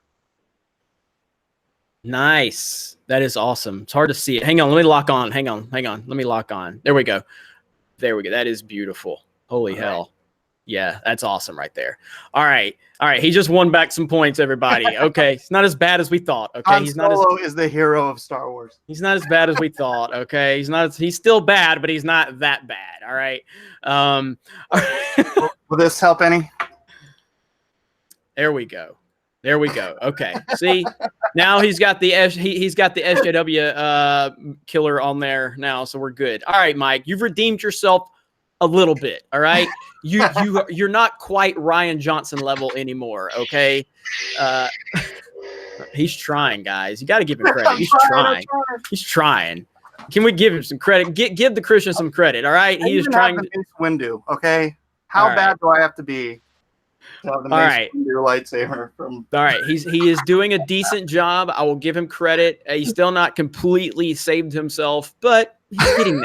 Nice. That is awesome. It's hard to see it. Hang on, let me lock on. Hang on. Let me lock on. There we go. That is beautiful. Holy hell. Yeah, that's awesome right there. All right. He just won back some points, everybody. Okay. It's not as bad as we thought. Okay. Han Solo is the hero of Star Wars. He's not as bad as we thought. Okay. He's still bad, but he's not that bad. All right. Will this help any? There we go. Okay. See, now he's got the SJW killer on there now, so we're good. All right, Mike, you've redeemed yourself a little bit. All right, you're not quite Ryan Johnson level anymore. Okay, he's trying, guys. You got to give him credit. He's trying. Can we give him some credit? Give the Christian some credit. All right, he is trying. Windu. Okay, how bad do I have to be? All right, your lightsaber from. All right, he is doing a decent job. I will give him credit. He's still not completely saved himself, but he's getting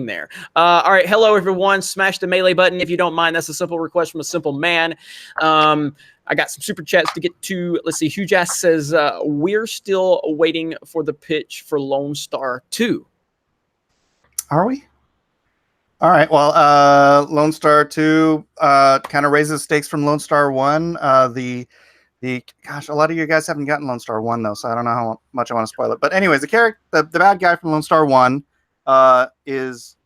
there. All right, hello everyone. Smash the melee button if you don't mind. That's a simple request from a simple man. I got some super chats to get to. Let's see. Huge Ass says we're still waiting for the pitch for Lone Star 2. Are we? All right. Well, Lone Star 2 kind of raises stakes from Lone Star 1. The Gosh, a lot of you guys haven't gotten Lone Star 1 though, so I don't know how much I want to spoil it. But anyways, the bad guy from Lone Star 1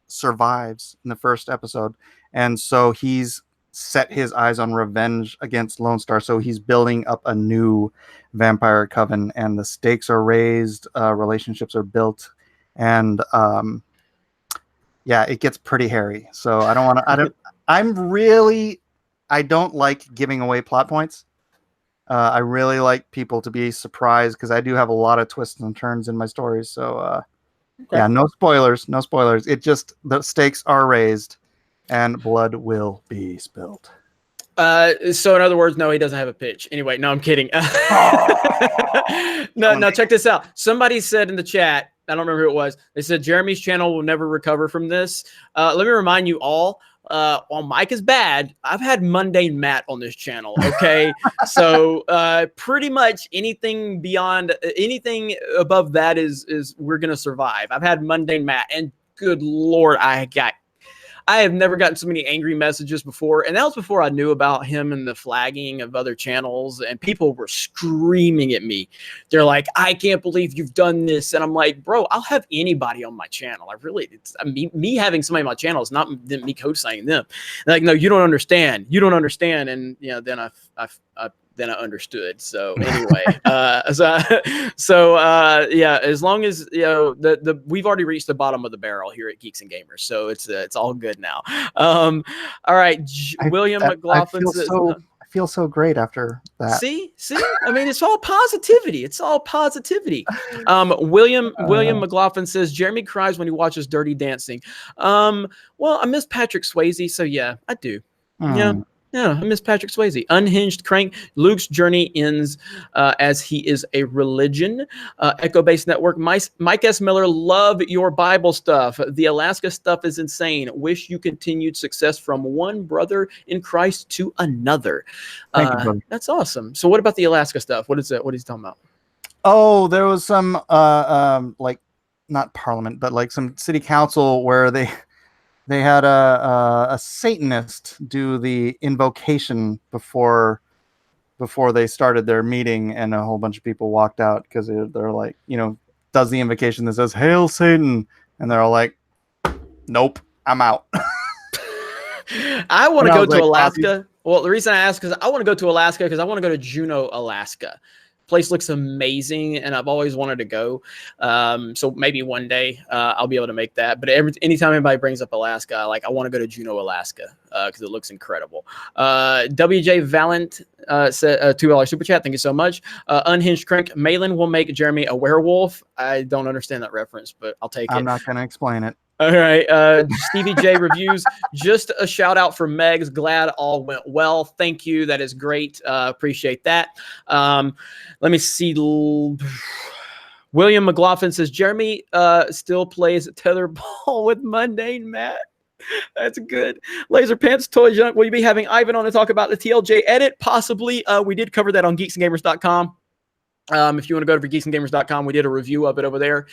survives in the first episode, and so he's set his eyes on revenge against Lone Star. So he's building up a new vampire coven, and the stakes are raised, relationships are built, and yeah, it gets pretty hairy. So I don't want to. I don't like giving away plot points. I really like people to be surprised because I do have a lot of twists and turns in my stories. So Okay. yeah, no spoilers, no spoilers. It just, the stakes are raised and blood will be spilled. So in other words, no, he doesn't have a pitch. Anyway, no, I'm kidding. No, check this out. Somebody said in the chat, I don't remember who it was. They said Jeremy's channel will never recover from this. Let me remind you all, while Mike is bad, I've had Mundane Matt on this channel. Okay. So pretty much anything beyond, anything above that is we're going to survive. I've had Mundane Matt, and good Lord, I have never gotten so many angry messages before. And that was before I knew about him and the flagging of other channels. And people were screaming at me. They're like, I can't believe you've done this. And I'm like, bro, I'll have anybody on my channel. Me having somebody on my channel is not me co-signing them. They're like, no, you don't understand. You don't understand. And then I understood. So anyway, yeah, as long as, we've already reached the bottom of the barrel here at Geeks and Gamers. So it's all good now. All right. William McLaughlin says, I feel so great after that. See, I mean, it's all positivity. It's all positivity. William McLaughlin says Jeremy cries when he watches Dirty Dancing. Well, I miss Patrick Swayze. So yeah, I do. Yeah, I miss Patrick Swayze. Unhinged Crank. Luke's journey ends as he is a religion. Echo Base Network. Mike S. Miller, love your Bible stuff. The Alaska stuff is insane. Wish you continued success from one brother in Christ to another. Thank you, that's awesome. So what about the Alaska stuff? What is it? What is he talking about? Oh, there was some like, not parliament, but like some city council where they had a Satanist do the invocation before they started their meeting, and a whole bunch of people walked out because they're like, does the invocation that says "Hail Satan," and they're all like, "Nope, I'm out." I want to go to Alaska. Well, the reason I ask is I want to go to Alaska because I want to go to Juneau, Alaska. Place looks amazing, and I've always wanted to go. So maybe one day I'll be able to make that. But anytime anybody brings up Alaska, I want to go to Juneau, Alaska, because it looks incredible. WJ Valent said $2 super chat. Thank you so much. Unhinged Crank. Malin will make Jeremy a werewolf. I don't understand that reference, but I'll take it. I'm not going to explain it. All right. Stevie J reviews. Just a shout out for Megs. Glad all went well. Thank you. That is great. Appreciate that. Let me see. William McLaughlin says Jeremy still plays tetherball with Mundane Matt. That's good. Laser Pants Toy Junk. Will you be having Ivan on to talk about the TLJ edit? Possibly. We did cover that on geeksandgamers.com. If you want to go to geeksandgamers.com, we did a review of it over there,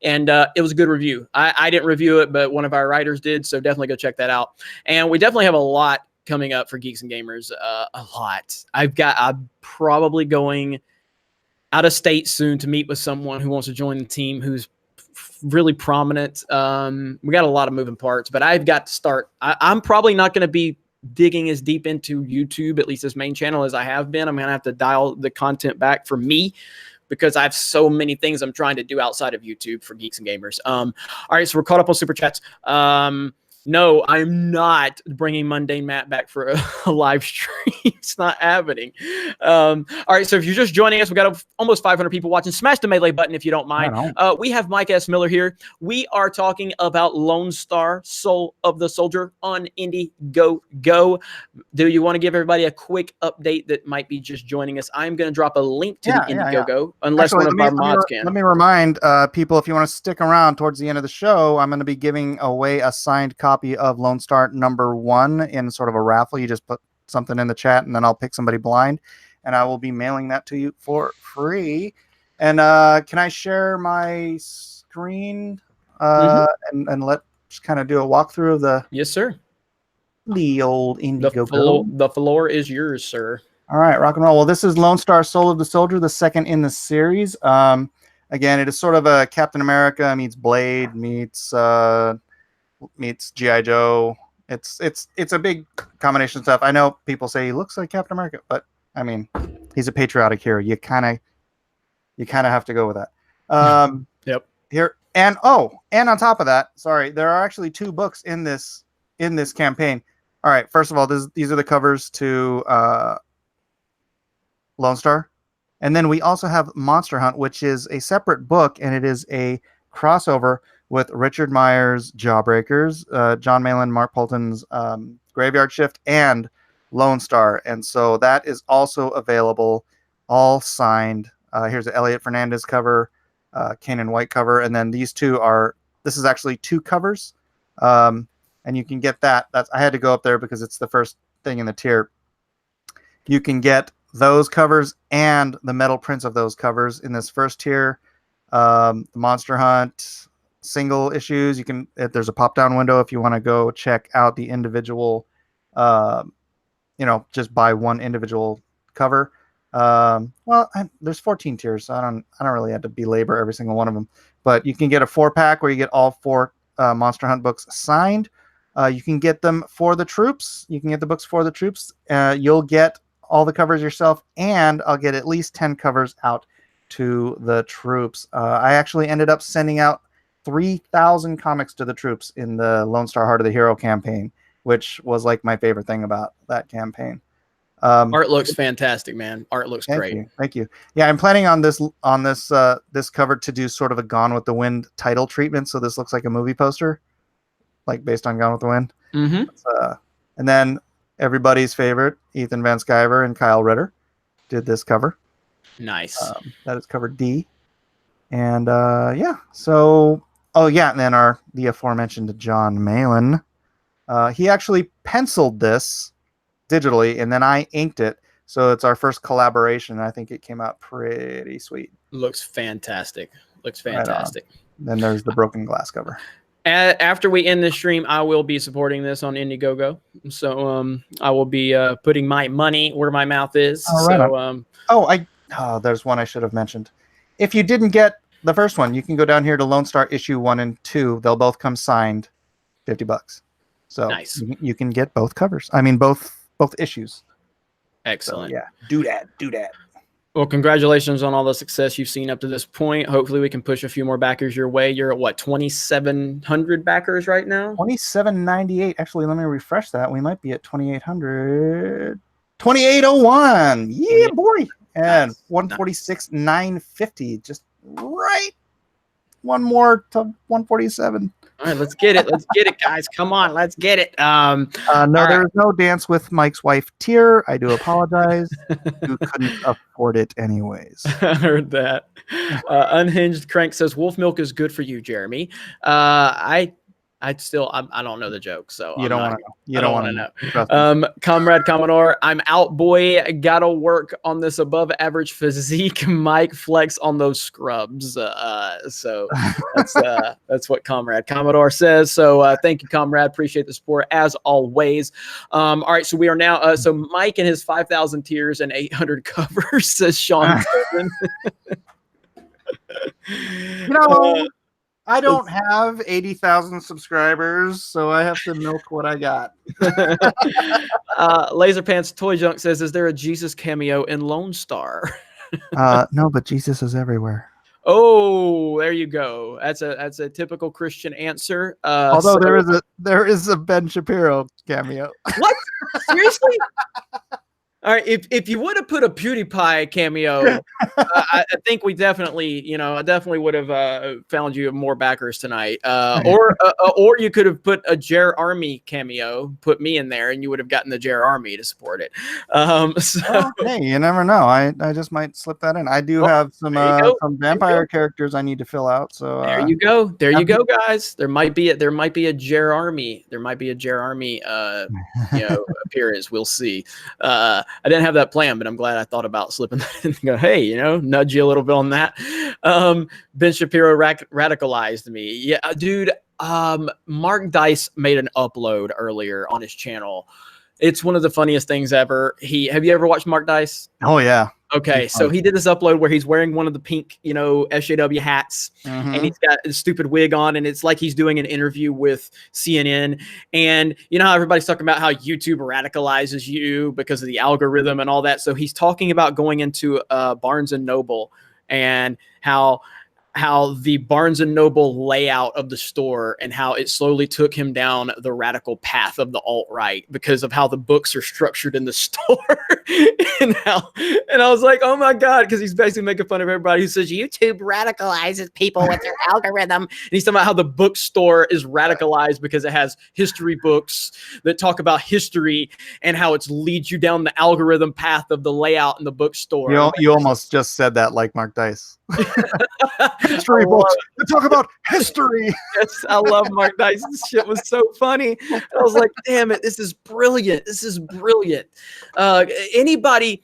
and it was a good review. I didn't review it, but one of our writers did, so definitely go check that out. And we definitely have a lot coming up for Geeks and Gamers, a lot. I'm probably going out of state soon to meet with someone who wants to join the team who's really prominent. We got a lot of moving parts, but I've got to start. I'm probably not going to be digging as deep into YouTube, at least this main channel, as I have been. I'm going to have to dial the content back for me because I have so many things I'm trying to do outside of YouTube for Geeks and Gamers. All right, so we're caught up on Super Chats. No, I'm not bringing Mundane Matt back for a live stream. It's not happening. All right, so if you're just joining us, we got almost 500 people watching. Smash the melee button if you don't mind. We have Mike S. Miller here. We are talking about Lone Star, Soul of the Soldier on Indiegogo. Do you want to give everybody a quick update that might be just joining us? I'm going to drop a link to the Indiegogo, unless one of our mods can. Let me remind people, if you want to stick around towards the end of the show, I'm going to be giving away a signed copy of Lone Star #1 in sort of a raffle. You just put something in the chat and then I'll pick somebody blind and I will be mailing that to you for free. And can I share my screen and just kind of do a walkthrough of the Yes, sir. The old Indiegogo. The floor is yours, sir. All right, rock and roll. Well, this is Lone Star Soul of the Soldier, the second in the series. Again, it is sort of a Captain America meets Blade meets G.I. Joe. It's a big combination of stuff. I know people say he looks like Captain America, but I mean, he's a patriotic hero. You kind of have to go with that. Yep. Here and on top of that, sorry, there are actually 2 books in this campaign. All right, first of all, these are the covers to Lone Star. And then we also have Monster Hunt, which is a separate book, and it is a crossover with Richard Meyer's Jawbreakers, John Malin, Mark Polton's Graveyard Shift, and Lone Star. And so that is also available, all signed. Here's an Elliot Fernandez cover, Kanan White cover, and then these two this is actually 2 covers. And you can get that. I had to go up there because it's the first thing in the tier. You can get those covers and the metal prints of those covers in this first tier. The Monster Hunt single issues, there's a pop down window if you want to go check out the individual, just buy one individual cover. There's 14 tiers, so I don't really have to belabor every single one of them, but you can get a 4-pack where you get all 4 Monster Hunt books signed. You can get them for the troops. You can get the books for the troops. You'll get all the covers yourself, and I'll get at least 10 covers out to the troops. I actually ended up sending out 3,000 comics to the troops in the Lone Star Heart of the Hero campaign, which was like my favorite thing about that campaign. Art looks fantastic, man. Art looks great. Thank you. Yeah, I'm planning on this cover to do sort of a Gone with the Wind title treatment. So this looks like a movie poster, like based on Gone with the Wind. Mm-hmm. And then everybody's favorite, Ethan Van Sciver and Kyle Ritter, did this cover. Nice. That is cover D. And and then the aforementioned John Malin. He actually penciled this digitally, and then I inked it. So it's our first collaboration. I think it came out pretty sweet. Looks fantastic. Right. Then there's the broken glass cover. After we end this stream, I will be supporting this on Indiegogo. So I will be putting my money where my mouth is. There's one I should have mentioned. If you didn't get the first one, you can go down here to Lone Star issue 1 and 2. They'll both come signed, $50. So nice. You can get both covers. I mean, both issues. Excellent. So, yeah, do that. Well, congratulations on all the success you've seen up to this point. Hopefully we can push a few more backers your way. You're at what, 2,700 backers right now? 2,798. Actually, let me refresh that. We might be at 2,800. 2,801. Yeah, boy. And nice. 146,950. Just right. One more to 147. All right, let's get it. Let's get it, guys. Come on, let's get it. No, there is no dance with Mike's wife tier. I do apologize. You couldn't afford it anyways. I heard that. Unhinged Crank says wolf milk is good for you, Jeremy. I don't know the joke, so you don't want to know. You don't want to know. Comrade Commodore, I'm out, boy. Gotta work on this above average physique. Mike flex on those scrubs. So that's what Comrade Commodore says. So thank you, Comrade. Appreciate the support as always. All right, so we are now. So Mike and his 5,000 tiers and 800 covers, says Sean. I don't have 80,000 subscribers, so I have to milk what I got. Laser Pants Toy Junk says, is there a Jesus cameo in Lone Star? No, but Jesus is everywhere. Oh, there you go. That's a typical Christian answer. Although there is a Ben Shapiro cameo. What? Seriously? All right, if you would have put a PewDiePie cameo, I think we definitely, I definitely would have found you more backers tonight. Or you could have put a Jer Army cameo, put me in there, and you would have gotten the Jer Army to support it. Hey, you never know. I just might slip that in. I do have some vampire characters I need to fill out. So there you go. There you go, guys. There might be a Jer Army. There might be a Jer Army appearance. We'll see. I didn't have that plan, but I'm glad I thought about slipping that in and go, hey, nudge you a little bit on that. Ben Shapiro radicalized me. Yeah, dude. Mark Dice made an upload earlier on his channel It's one of the funniest things ever. Have you ever watched Mark Dice? Oh yeah. Okay, so he did this upload where he's wearing one of the pink, SJW hats, and he's got a stupid wig on, and it's like he's doing an interview with CNN. And you know how everybody's talking about how YouTube radicalizes you because of the algorithm and all that. So he's talking about going into Barnes and Noble and how the Barnes and Noble layout of the store and how it slowly took him down the radical path of the alt-right because of how the books are structured in the store. and I was like, oh my God, because he's basically making fun of everybody who says YouTube radicalizes people with their algorithm. And he's talking about how the bookstore is radicalized because it has history books that talk about history and how it leads you down the algorithm path of the layout in the bookstore. You almost just said that like Mark Dice. History books. They talk about history. Yes, I love Mark Dice. This shit was so funny. I was like, damn it, this is brilliant. This is brilliant. Anybody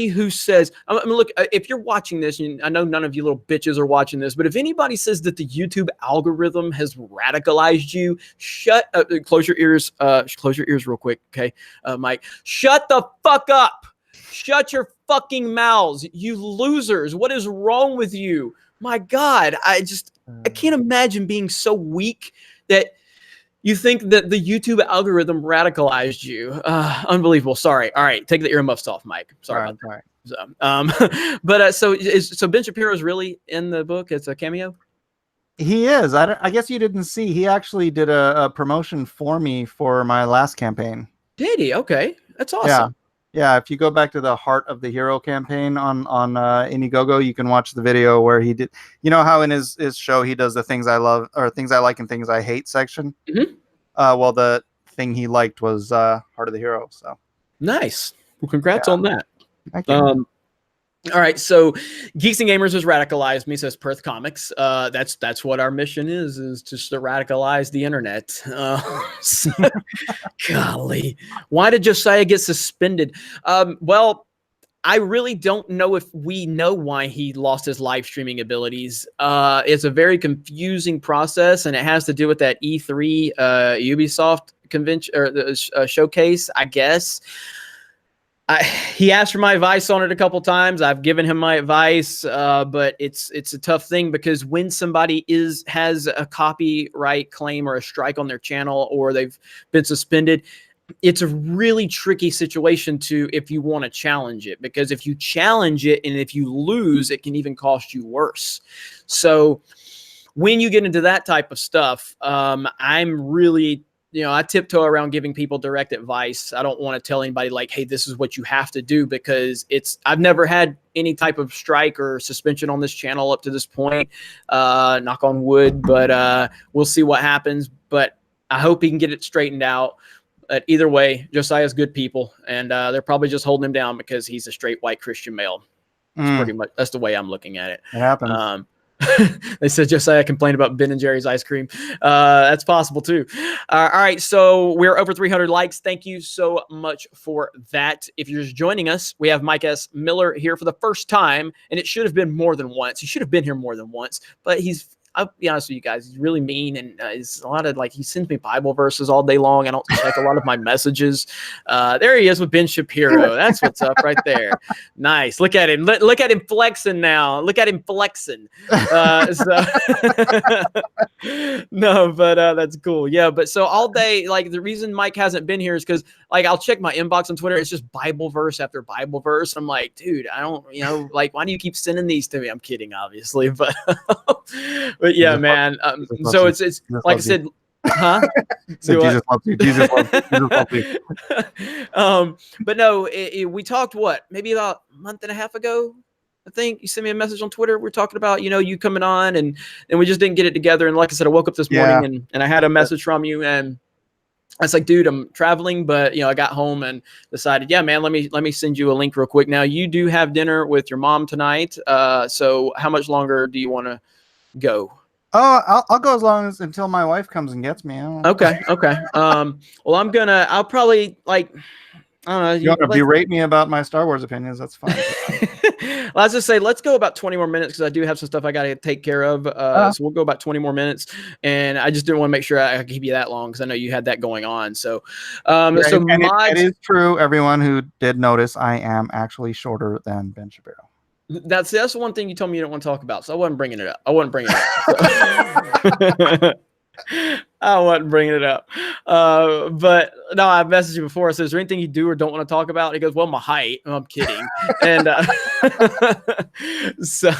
who says, I mean, look, if you're watching this, and I know none of you little bitches are watching this, but if anybody says that the YouTube algorithm has radicalized you, close your ears real quick, okay, Mike. Shut the fuck up. Shut your fucking mouths, you losers. What is wrong with you? My God, I can't imagine being so weak that you think that the YouTube algorithm radicalized you. Unbelievable. Sorry. All right, take the earmuffs off, Mike. Sorry about that. So Ben Shapiro is really in the book. It's a cameo. He is. I guess you didn't see. He actually did a promotion for me for my last campaign. Did he? Okay, that's awesome. Yeah, if you go back to the Heart of the Hero campaign on Indiegogo, you can watch the video where he did. You know how in his show he does the things I love or things I like and things I hate section. Well, the thing he liked was Heart of the Hero. So nice. Well, congrats on that. Thank you. All right, so Geeks and Gamers has radicalized me, says Perth Comics. That's what our mission is just to radicalize the internet. Golly, why did Josiah get suspended? Well, I really don't know if we know why he lost his live streaming abilities. It's a very confusing process, and it has to do with that E3 Ubisoft convention or the showcase, I guess. He asked for my advice on it a couple times. I've given him my advice, but it's a tough thing because when somebody has a copyright claim or a strike on their channel or they've been suspended, it's a really tricky situation if you want to challenge it, because if you challenge it and if you lose, it can even cost you worse. So when you get into that type of stuff, I'm really, I tiptoe around giving people direct advice. I don't want to tell anybody like, hey, this is what you have to do, because I've never had any type of strike or suspension on this channel up to this point, knock on wood, but we'll see what happens. But I hope he can get it straightened out. Either way, Josiah's good people, and they're probably just holding him down because he's a straight white Christian male. That's the way I'm looking at it. It happens. They said Josiah complained about Ben and Jerry's ice cream. That's possible too. All right, so we're over 300 likes. Thank you so much for that. If you're just joining us, we have Mike S. Miller here for the first time, and it should have been more than once. He should have been here more than once, but I'll be honest with you guys, he's really mean, and it's a lot of he sends me Bible verses all day long. I don't check a lot of my messages. There he is with Ben Shapiro. That's what's up right there. Nice. Look at him. Look at him flexing now. Look at him flexing. No, but that's cool. Yeah, but so all day, the reason Mike hasn't been here is because I'll check my inbox on Twitter. It's just Bible verse after Bible verse. I'm like, dude, I don't, why do you keep sending these to me? I'm kidding, obviously, but. But yeah, man. So it's like I said, huh? So Jesus loves you. Jesus loves you. Jesus loves you. But no, we talked maybe about a month and a half ago. I think you sent me a message on Twitter. We're talking about you coming on, and we just didn't get it together. And like I said, I woke up this morning and I had a message from you, and I was like, dude, I'm traveling, but I got home and decided, yeah, man, let me send you a link real quick. Now you do have dinner with your mom tonight. So how much longer do you want to go? Oh, I'll go as long as until my wife comes and gets me. Okay. Well, I'll probably I don't know. You want to berate me about my Star Wars opinions? That's fine. Well, let's just say, let's go about 20 more minutes because I do have some stuff I got to take care of. So we'll go about 20 more minutes, and I just didn't want to make sure I keep you that long because I know you had that going on. So, it is true. Everyone who did notice, I am actually shorter than Ben Shapiro. That's one thing you told me you don't want to talk about, so I wasn't bringing it up. I wasn't bringing it up. But no, I messaged you before. I said, is there anything you do or don't want to talk about? He goes, well, my height. I'm kidding. And so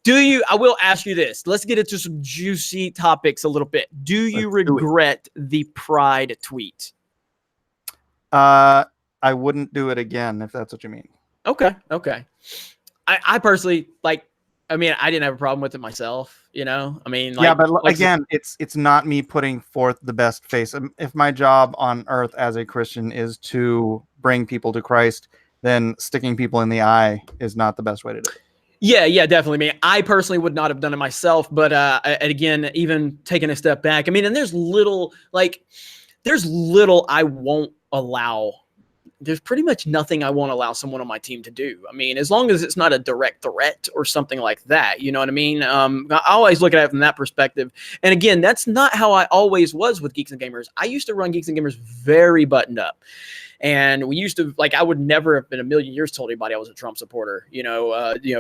I will ask you this. Let's get into some juicy topics a little bit. Do you regret the Pride tweet? I wouldn't do it again, if that's what you mean. Okay. I personally I didn't have a problem with it myself, I mean, yeah, but again, it's not me putting forth the best face. If my job on earth as a Christian is to bring people to Christ, then sticking people in the eye is not the best way to do it. Yeah, definitely. I personally would not have done it myself, but again, even taking a step back, and there's little I won't allow. There's pretty much nothing I won't allow someone on my team to do. As long as it's not a direct threat or something like that, you know what I mean? I always look at it from that perspective. And again, that's not how I always was with Geeks and Gamers. I used to run Geeks and Gamers very buttoned up. And we used to, I would never have been a million years told anybody I was a Trump supporter,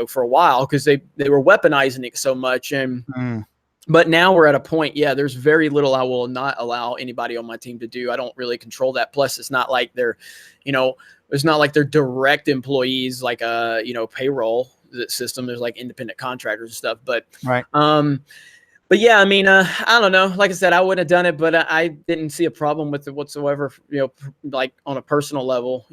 for a while, because they were weaponizing it so much. And but now we're at a point, there's very little I will not allow anybody on my team to do. I don't really control that. Plus, it's not like they're, it's not like they're direct employees, like a, payroll system. There's like independent contractors and stuff. But, right. But yeah, I don't know. Like I said, I wouldn't have done it, but I didn't see a problem with it whatsoever, like on a personal level,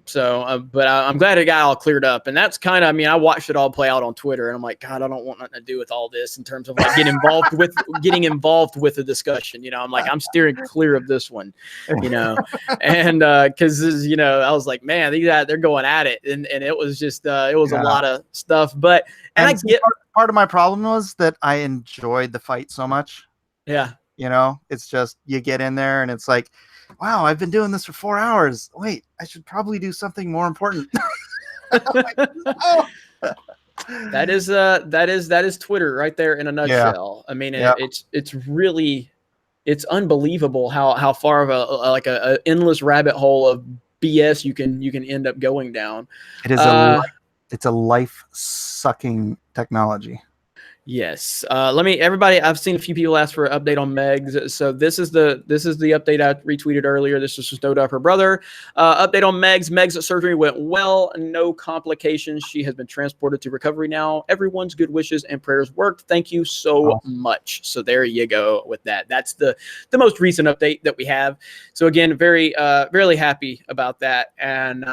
So, but I'm glad it got all cleared up. And that's kind of, I watched it all play out on Twitter, and I'm like, God, I don't want nothing to do with all this in terms of like getting involved with the discussion. I'm like, I'm steering clear of this one, and because I was like, man, they're going at it, and it was just it was a lot of stuff. But I get part of my problem was that I enjoyed the fight so much. Yeah, it's just you get in there and it's like, wow, I've been doing this for 4 hours. Wait, I should probably do something more important. That is Twitter right there in a nutshell. Yeah. It's unbelievable how far of a endless rabbit hole of BS you can end up going down. It is it's a life-sucking technology. Yes. Everybody, I've seen a few people ask for an update on Megs. So this is the update I retweeted earlier. This is just note of her brother. Update on Megs. Meg's surgery went well. No complications. She has been transported to recovery now. Everyone's good wishes and prayers worked. Thank you so much. So there you go with that. That's the most recent update that we have. So again, very, really happy about that. And,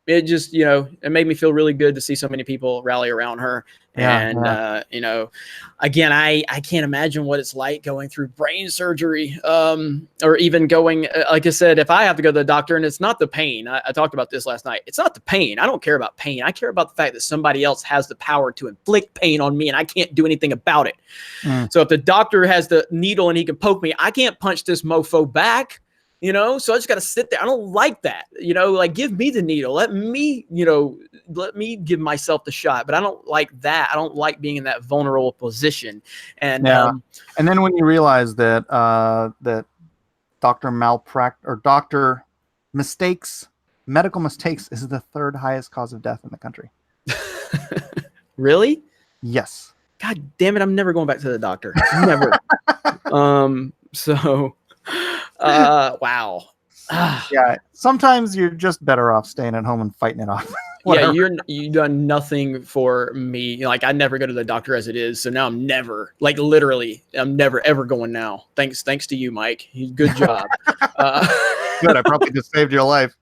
it just, it made me feel really good to see so many people rally around her. Again, I can't imagine what it's like going through brain surgery, or even going, like I said, if I have to go to the doctor, and it's not the pain. I talked about this last night. It's not the pain. I don't care about pain. I care about the fact that somebody else has the power to inflict pain on me, and I can't do anything about it. So if the doctor has the needle and he can poke me, I can't punch this mofo back. So I just got to sit there. I don't like that, like give me the needle. Let me give myself the shot, but I don't like that. I don't like being in that vulnerable position. And, and then when you realize that, that doctor mistakes, medical mistakes is the third highest cause of death in the country. Really? Yes. God damn it. I'm never going back to the doctor. Never. Wow. Yeah. Sometimes you're just better off staying at home and fighting it off. Yeah, you've done nothing for me. Like I never go to the doctor as it is. So now I'm never, like literally, I'm never ever going now. Thanks to you, Mike. Good job. Good. I probably just saved your life.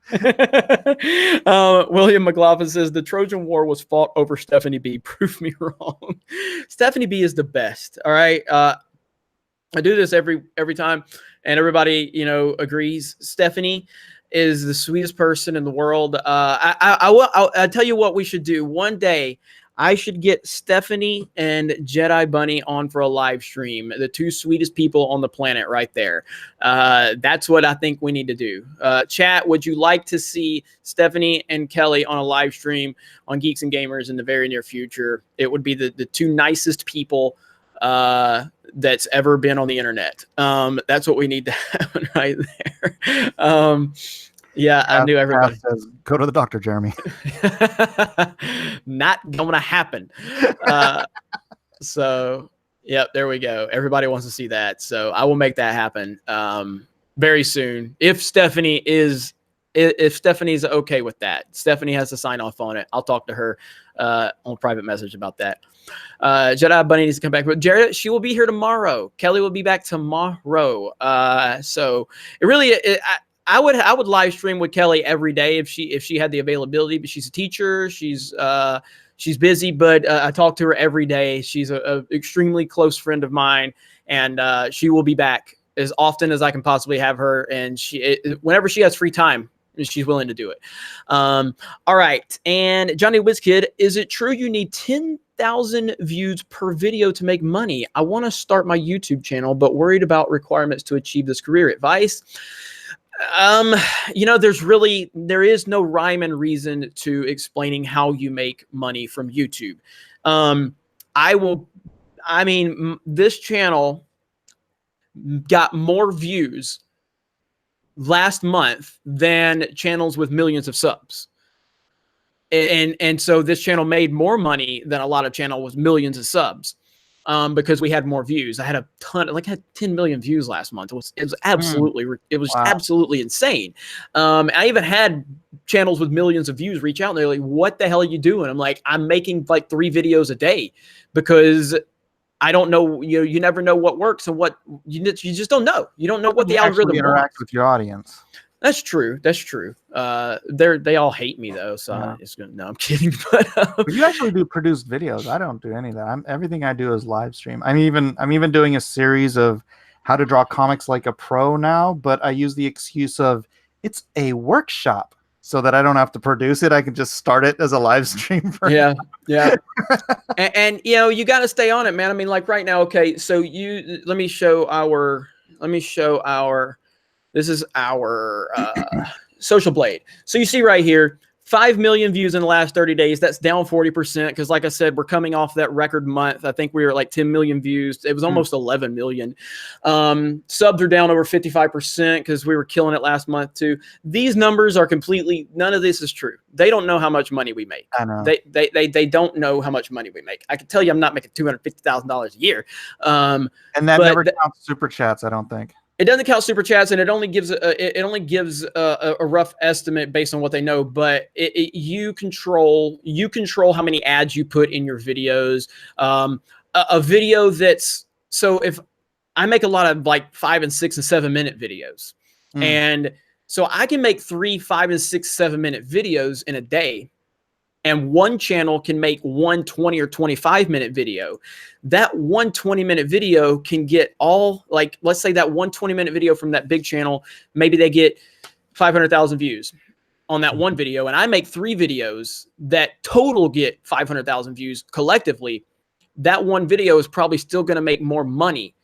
William McLaughlin says the Trojan War was fought over Stephanie B. Prove me wrong. Stephanie B is the best. All right. I do this every time, and everybody, agrees. Stephanie is the sweetest person in the world. I'll tell you what we should do. One day, I should get Stephanie and Jedi Bunny on for a live stream. The two sweetest people on the planet right there. That's what I think we need to do. Chat, would you like to see Stephanie and Kelly on a live stream on Geeks and Gamers in the very near future? It would be the two nicest people that's ever been on the internet. That's what we need to happen right there. Yeah, I knew everybody says, go to the doctor, Jeremy. Not gonna happen. So yep, there we go. Everybody wants to see that. So I will make that happen very soon. If Stephanie's okay with that. Stephanie has to sign off on it. I'll talk to her on private message about that. Jedi Bunny needs to come back. But Jared, she will be here tomorrow. Kelly will be back tomorrow. So it really I would live stream with Kelly every day if she had the availability, but she's a teacher. She's busy, but I talk to her every day. She's a extremely close friend of mine, and she will be back as often as I can possibly have her. And whenever she has free time, she's willing to do it. All right. And Johnny WizKid, is it true you need 10,000 views per video to make money? I want to start my YouTube channel, but worried about requirements to achieve this career. Advice? There is no rhyme and reason to explaining how you make money from YouTube. This channel got more views last month than channels with millions of subs. And so this channel made more money than a lot of channels with millions of subs. Because we had more views. I had a ton, I had 10 million views last month. It was absolutely, absolutely insane. I even had channels with millions of views reach out and they're like, what the hell are you doing? I'm like, I'm making like 3 videos a day because I don't know, you never know what works and what you just don't know. You don't know what the algorithm interact with your audience. That's true. That's true. They all hate me though, so I'm kidding. But you actually do produced videos. I don't do any of that. Everything I do is live stream. I'm even doing a series of how to draw comics like a pro now, but I use the excuse of it's a workshop so that I don't have to produce it. I can just start it as a live stream. Yeah. and you got to stay on it, man. I mean, like right now. Okay, so let me show our. This is our Social Blade. So you see right here, 5 million views in the last 30 days. That's down 40% because, like I said, we're coming off that record month. I think we were at like 10 million views. It was almost 11 million. Subs are down over 55% because we were killing it last month too. These numbers are completely, none of this is true. They don't know how much money we make. I know. They don't know how much money we make. I can tell you I'm not making $250,000 a year. And that never counts super chats, I don't think. It doesn't count super chats, and it only gives a rough estimate based on what they know. But you control how many ads you put in your videos. A video so if I make a lot of like 5 and 6 and 7 minute videos, and so I can make 3, 5 and 6, 7 minute videos in a day. And one channel can make 1 20 or 25 minute video. That 1 20-minute video can get let's say that 1 20-minute video from that big channel, maybe they get 500,000 views on that one video. And I make 3 videos that total get 500,000 views collectively. That one video is probably still going to make more money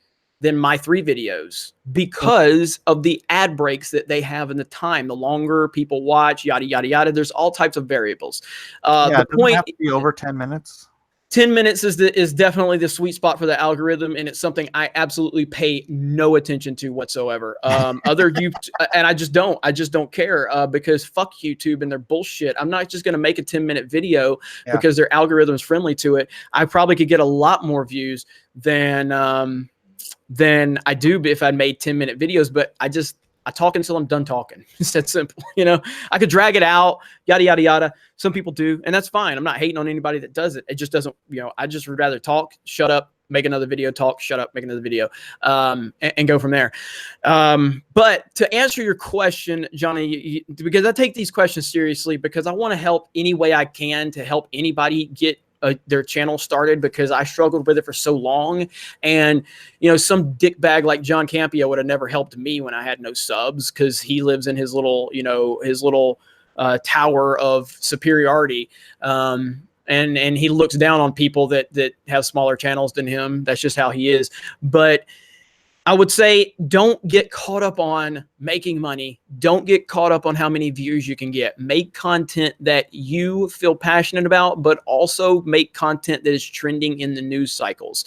than my 3 videos because of the ad breaks that they have in the time. The longer people watch, yada, yada, yada. There's all types of variables. The point have to be over 10 minutes. 10 minutes is definitely the sweet spot for the algorithm, and it's something I absolutely pay no attention to whatsoever. And I just don't care because fuck YouTube and their bullshit. I'm not just going to make a 10-minute video because their algorithm is friendly to it. I probably could get a lot more views than I do if I made 10-minute videos, but I talk until I'm done talking. It's that simple. I could drag it out, yada, yada, yada. Some people do, and that's fine. I'm not hating on anybody that does it. It just doesn't, I just would rather talk, shut up, make another video, talk, shut up, make another video, and go from there. But to answer your question, Johnny, because I take these questions seriously because I want to help any way I can to help anybody get their channel started, because I struggled with it for so long. And, some dickbag like John Campea would have never helped me when I had no subs, because he lives in his little, tower of superiority. and he looks down on people that have smaller channels than him. That's just how he is. But I would say don't get caught up on making money. Don't get caught up on how many views you can get. Make content that you feel passionate about, but also make content that is trending in the news cycles.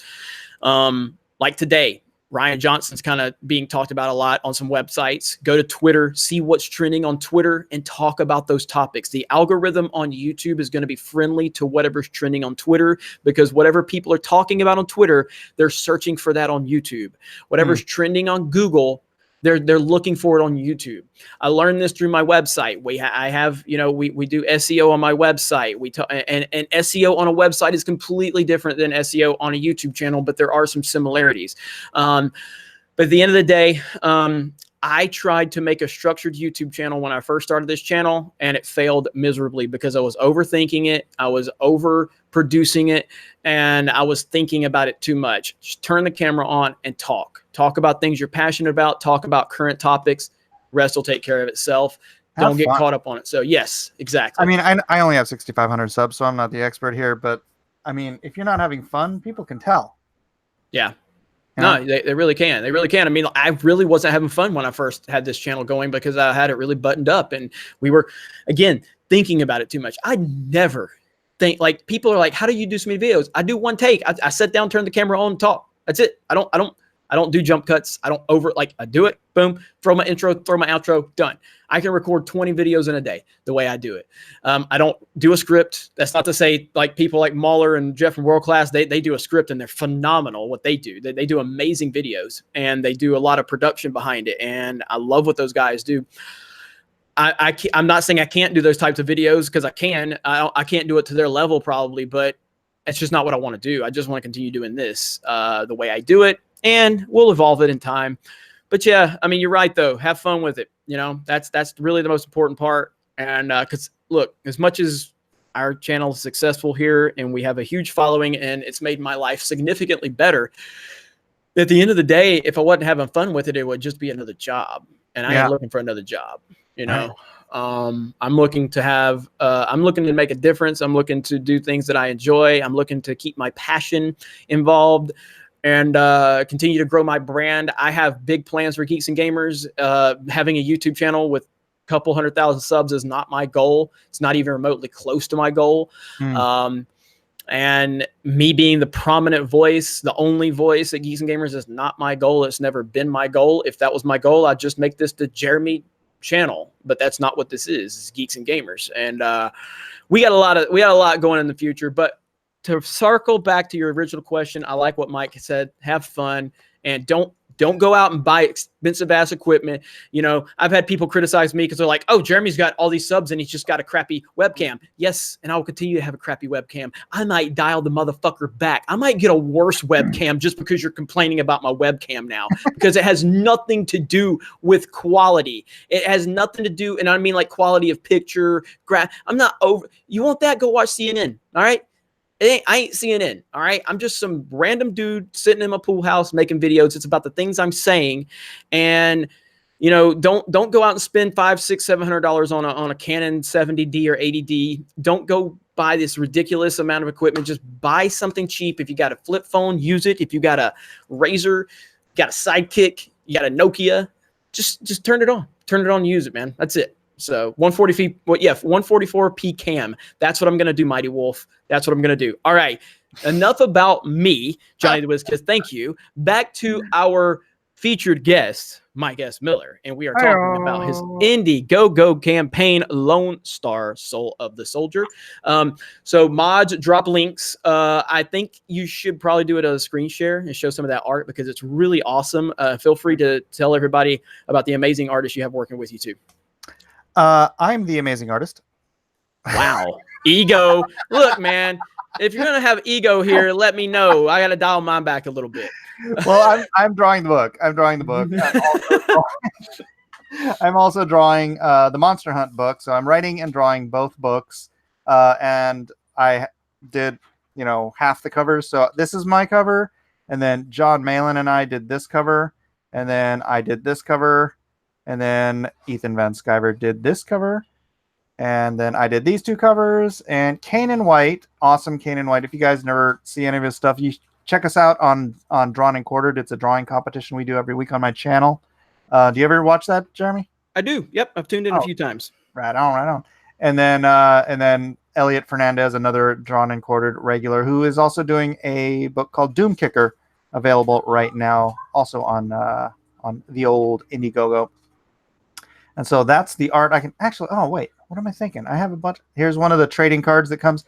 Like today, Ryan Johnson's kind of being talked about a lot on some websites. Go to Twitter, see what's trending on Twitter, and talk about those topics. The algorithm on YouTube is going to be friendly to whatever's trending on Twitter, because whatever people are talking about on Twitter, they're searching for that on YouTube. Whatever's trending on Google, they're looking for it on YouTube. I learned this through my website. I have, you know, we do SEO on my website. And SEO on a website is completely different than SEO on a YouTube channel, but there are some similarities. But at the end of the day, I tried to make a structured YouTube channel when I first started this channel, and it failed miserably because I was overthinking it. I was overproducing it, and I was thinking about it too much. Just turn the camera on and talk. Talk about things you're passionate about. Talk about current topics. Rest will take care of itself. Don't get caught up on it. So yes, exactly. I mean, I only have 6,500 subs, so I'm not the expert here, but I mean, if you're not having fun, people can tell. Yeah. No, they really can. They really can. I mean, I really wasn't having fun when I first had this channel going because I had it really buttoned up, and we were, again, thinking about it too much. I never think, like, people are like, how do you do so many videos? I do one take. I sit down, turn the camera on, and talk. That's it. I don't do jump cuts. I don't I do it, boom, throw my intro, throw my outro, done. I can record 20 videos in a day the way I do it. I don't do a script. That's not to say, like, people like Mahler and Jeff from World Class, they do a script and they're phenomenal what they do. They do amazing videos, and they do a lot of production behind it. And I love what those guys do. I'm not saying I can't do those types of videos, because I can. I can't do it to their level probably, but it's just not what I want to do. I just want to continue doing this the way I do it, and we'll evolve it in time. But yeah, I mean, you're right though. Have fun with it. You know, that's really the most important part. And because look, as much as our channel is successful here and we have a huge following and it's made my life significantly better, at the end of the day, if I wasn't having fun with it, it would just be another job. And I ain't looking for another job, you know. I'm looking to make a difference. I'm looking to do things that I enjoy. I'm looking to keep my passion involved and continue to grow my brand. I have big plans for Geeks and Gamers. Having a YouTube channel with a couple 100,000 subs is not my goal. It's not even remotely close to my goal. And me being the prominent voice, the only voice at Geeks and Gamers, is not my goal. It's never been my goal. If that was my goal, I'd just make this the Jeremy channel, but that's not what this is. It's Geeks and Gamers. And we got a lot going in the future. But to circle back to your original question, I like what Mike said. Have fun, and don't go out and buy expensive ass equipment. You know, I've had people criticize me because they're like, oh, Jeremy's got all these subs and he's just got a crappy webcam. Yes, and I will continue to have a crappy webcam. I might dial the motherfucker back. I might get a worse webcam just because you're complaining about my webcam now, because it has nothing to do with quality. It has nothing to do, and I mean like quality of picture, I'm not over. You want that? Go watch CNN. All right. I ain't CNN, all right? I'm just some random dude sitting in my pool house making videos. It's about the things I'm saying. And, you know, don't go out and spend $500, $600, $700 on a Canon 70D or 80D. Don't go buy this ridiculous amount of equipment. Just buy something cheap. If you got a flip phone, use it. If you got a Razor, got a Sidekick, you got a Nokia, just turn it on. Turn it on and use it, man. That's it. So 144p cam. That's what I'm going to do, Mighty Wolf. That's what I'm going to do. All right. Enough about me, Johnny the WizKids. Thank you. Back to our featured guest, Mike S. Miller. And we are talking about his Indiegogo campaign, Lone Star, Soul of the Soldier. So mods, drop links. I think you should probably do it as a screen share and show some of that art, because it's really awesome. Feel free to tell everybody about the amazing artists you have working with you too. I'm the amazing artist. Wow. Ego. Look, man, if you're going to have ego here, let me know. I got to dial mine back a little bit. Well, I'm drawing the book. I'm also drawing the Monster Hunt book. So I'm writing and drawing both books. And I did, you know, half the covers. So this is my cover. And then John Malin and I did this cover. And then I did this cover. And then Ethan Van Sciver did this cover. And then I did these 2 covers, and Kane and White, awesome Kane and White. If you guys never see any of his stuff, you check us out on Drawn and Quartered. It's a drawing competition we do every week on my channel. Do you ever watch that, Jeremy? I do. Yep, I've tuned in a few times. Right on, right on. And then Elliot Fernandez, another Drawn and Quartered regular, who is also doing a book called Doom Kicker, available right now, also on the old Indiegogo. And so that's the art. I can actually. Oh wait, what am I thinking? I have a bunch. Here's one of the trading cards that comes.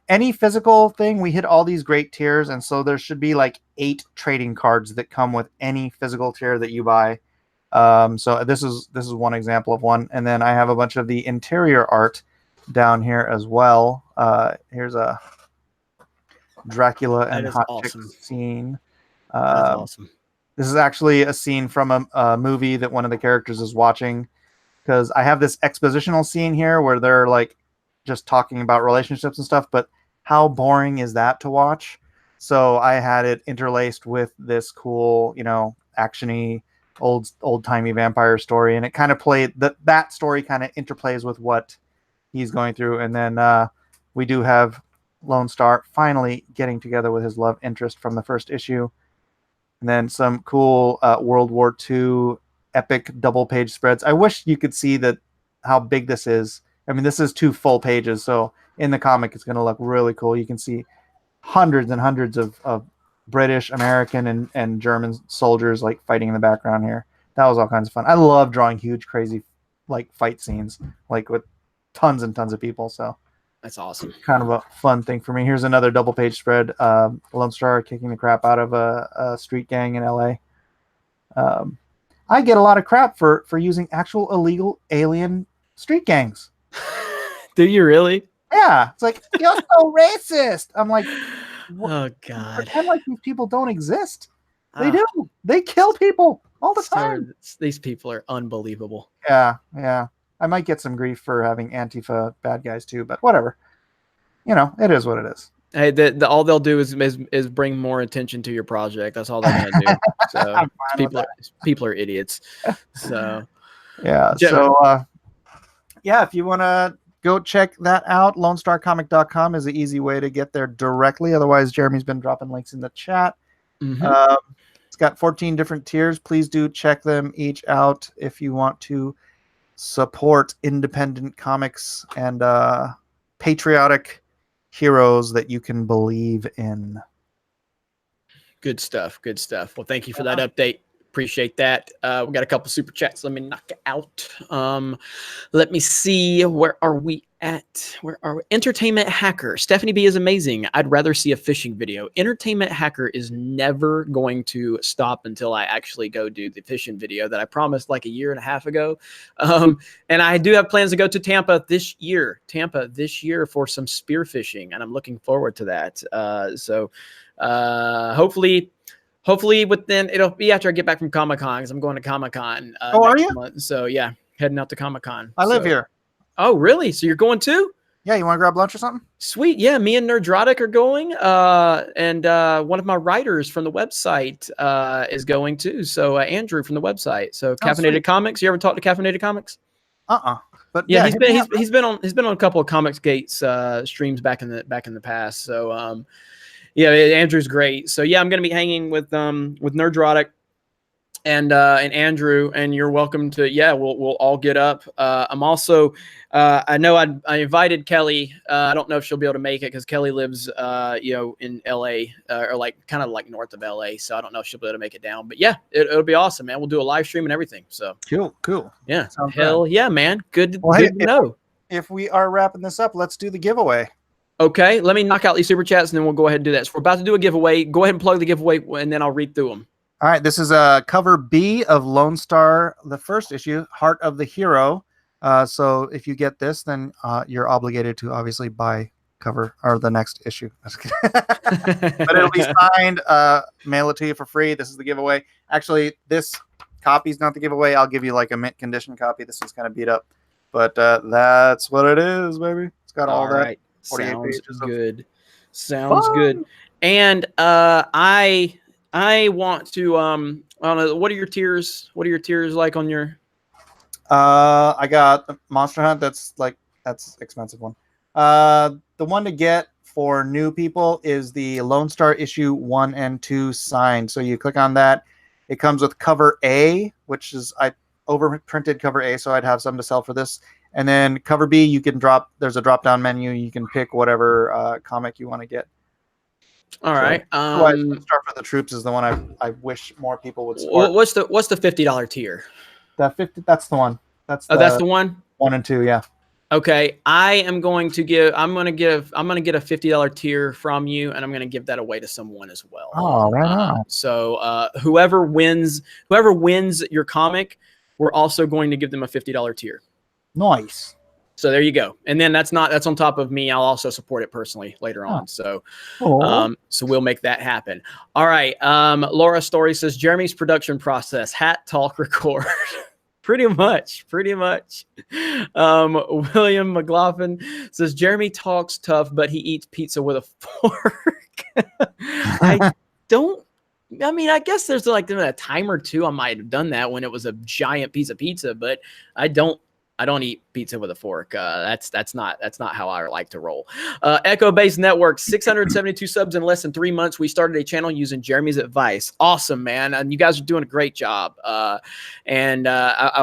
Any physical thing, we hit all these great tiers, and so there should be like 8 trading cards that come with any physical tier that you buy. So this is one example of one, and then I have a bunch of the interior art down here as well. Here's a Dracula and Hot Chick scene. That's awesome. This is actually a scene from a movie that one of the characters is watching, because I have this expositional scene here where they're like just talking about relationships and stuff, but how boring is that to watch? So I had it interlaced with this cool, actiony, old-timey vampire story, and it kind of played that story kind of interplays with what he's going through. And then we do have Lone Star finally getting together with his love interest from the first issue, and then some cool World War II epic double page spreads. I wish you could see how big this is. I mean, this is 2 full pages, so in the comic it's going to look really cool. You can see hundreds and hundreds of British, American, and German soldiers like fighting in the background here. That was all kinds of fun. I love drawing huge, crazy like fight scenes, like with tons and tons of people. So that's awesome. Kind of a fun thing for me. Here's another double page spread. Lone Star kicking the crap out of a street gang in LA. I get a lot of crap for using actual illegal alien street gangs. Do you really? Yeah. It's like, you're so racist. I'm like, oh God. Pretend like these people don't exist. They do. They kill people all the time. These people are unbelievable. Yeah. I might get some grief for having Antifa bad guys too, but whatever. It is what it is. Hey, all they'll do is bring more attention to your project. That's all they're gonna do. So people are idiots. So yeah. So if you want to go check that out, LoneStarComic.com is the easy way to get there directly. Otherwise, Jeremy's been dropping links in the chat. Mm-hmm. It's got 14 different tiers. Please do check them each out if you want to support independent comics and patriotic heroes that you can believe in. Good stuff. Well, thank you for that update. Appreciate that. We got a couple super chats. Let me knock it out. Let me see. Where are we at? Entertainment Hacker. Stephanie B is amazing. I'd rather see a fishing video. Entertainment Hacker is never going to stop until I actually go do the fishing video that I promised like a year and a half ago. And I do have plans to go to Tampa this year for some spearfishing, and I'm looking forward to that. So hopefully within, it'll be after I get back from Comic-Con, because I'm going to Comic-Con next month. So yeah, heading out to Comic-Con. I live here. Oh, really? So you're going too? Yeah, you want to grab lunch or something? Sweet. Yeah, me and Nerdrotic are going. And one of my writers from the website is going too. So Andrew from the website. So Caffeinated sweet. Comics. You ever talk to Caffeinated Comics? But yeah, he's been on a couple of Comics Gates streams back in the past. So yeah, Andrew's great. So yeah, I'm gonna be hanging with Nerdrotic and Andrew, and you're welcome to. Yeah, we'll all get up. I'm also I know I invited Kelly. I don't know if she'll be able to make it because Kelly lives in LA or like kind of like north of LA. So I don't know if she'll be able to make it down. But yeah, it'll be awesome, man. We'll do a live stream and everything. So cool. Yeah, hell yeah, man. Good to know. If we are wrapping this up, let's do the giveaway. Okay, let me knock out these super chats and then we'll go ahead and do that. So we're about to do a giveaway. Go ahead and plug the giveaway and then I'll read through them. All right, this is cover B of Lone Star, the first issue, Heart of the Hero. So if you get this, then you're obligated to obviously buy cover or the next issue. But it'll be signed, mail it to you for free. This is the giveaway. Actually, this copy's not the giveaway. I'll give you like a mint condition copy. This is kind of beat up. But that's what it is, baby. It's got all that. Right. Sounds good. Sounds good. And I want to I don't know, what are your tiers? What are your tiers like on your? I got Monster Hunt. That's like That's expensive one. The one to get for new people is the Lone Star issue 1 and 2 signed. So you click on that. It comes with cover A, which is I overprinted cover A, so I'd have some to sell for this. And then cover B, you can there's a drop down menu. You can pick whatever comic you want to get. All right. Lone Star for the Troops is the one I wish more people would support. What's the $50 tier? That 50. That's the one. That's the one. 1 and 2. Yeah. Okay, I'm gonna get a $50 tier from you, and I'm gonna give that away to someone as well. Oh, right on. So whoever wins your comic, we're also going to give them a $50 tier. Nice. So there you go. And then that's on top of me. I'll also support it personally later on. So, so we'll make that happen. All right. Laura Story says Jeremy's production process: hat, talk, record. Pretty much. William McLaughlin says Jeremy talks tough, but he eats pizza with a fork. I guess there's like a time or two I might have done that when it was a giant piece of pizza, but I don't eat pizza with a fork. That's not how I like to roll. Echo Base Network, 672 subs in less than 3 months. We started a channel using Jeremy's advice. Awesome, man. And you guys are doing a great job. I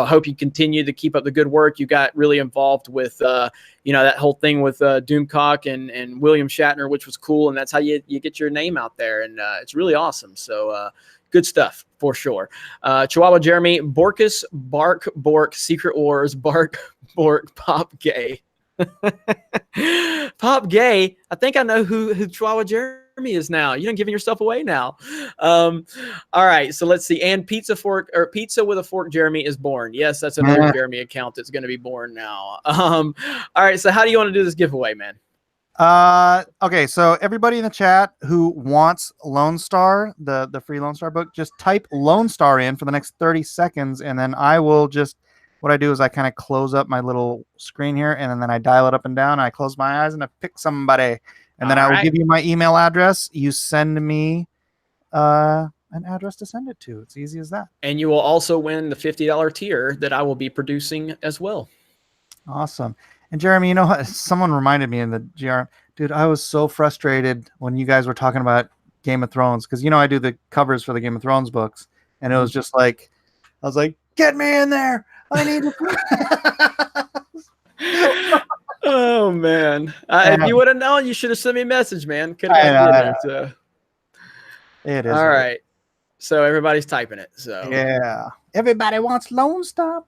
hope you continue to keep up the good work. You got really involved with, that whole thing with Doomcock and William Shatner, which was cool. And that's how you get your name out there. And it's really awesome. So, good stuff for sure. Chihuahua Jeremy, Borkus, Bark, Bork, Secret Wars, Bark, Bork, Pop Gay. Pop Gay. I think I know who Chihuahua Jeremy is now. You're giving yourself away now. All right, so let's see. And Pizza with a Fork Jeremy is born. Yes, that's another Jeremy account that's going to be born now. All right, so how do you want to do this giveaway, man? Okay, so everybody in the chat who wants Lone Star, the free Lone Star book, just type Lone Star in for the next 30 seconds, and then I will what I do is I kind of close up my little screen here, and then I dial it up and down, and I close my eyes, and I pick somebody, and then I will give you my email address. You send me an address to send it to. It's easy as that. And you will also win the $50 tier that I will be producing as well. Awesome. And Jeremy, you know what? Someone reminded me in the GR, dude, I was so frustrated when you guys were talking about Game of Thrones, because I do the covers for the Game of Thrones books, and it was just like, I was like, get me in there. I need to. Oh man! If you would have known, you should have sent me a message, man. Could have so. It is all right. So everybody's typing it. So yeah, everybody wants Lone Star.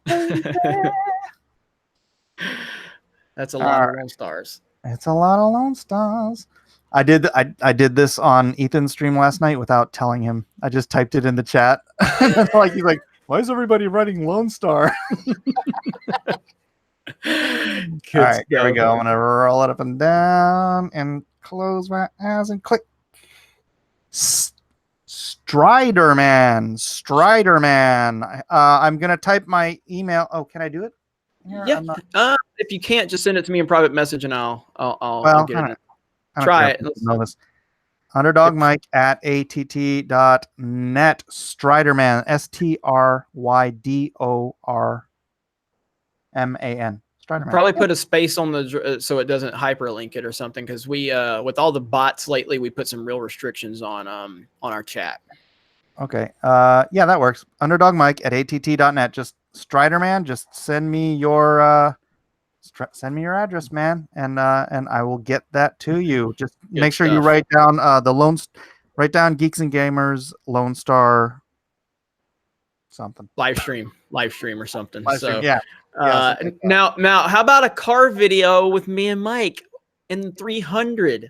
That's a lot of Lone Stars. It's a lot of Lone Stars. I did this on Ethan's stream last night without telling him. I just typed it in the chat. He's like, why is everybody writing Lone Star? All right, here we go. I'm gonna roll it up and down and close my eyes and click. Striderman. I'm gonna type my email. Oh, can I do it? Yeah. If you can't, just send it to me in private message, and I'll get it. Try it. Know this. underdogmike@att.net. Striderman. STRYDORMAN. Striderman. Probably put a space on the so it doesn't hyperlink it or something, because we with all the bots lately, we put some real restrictions on our chat. Okay. Yeah, that works. underdogmike@att.net. Just Striderman, just send me your address, man, and I will get that to you. Just make sure you write down write down Geeks and Gamers Lone Star something. Live stream or something. Yeah. Now, how about a car video with me and Mike in 300?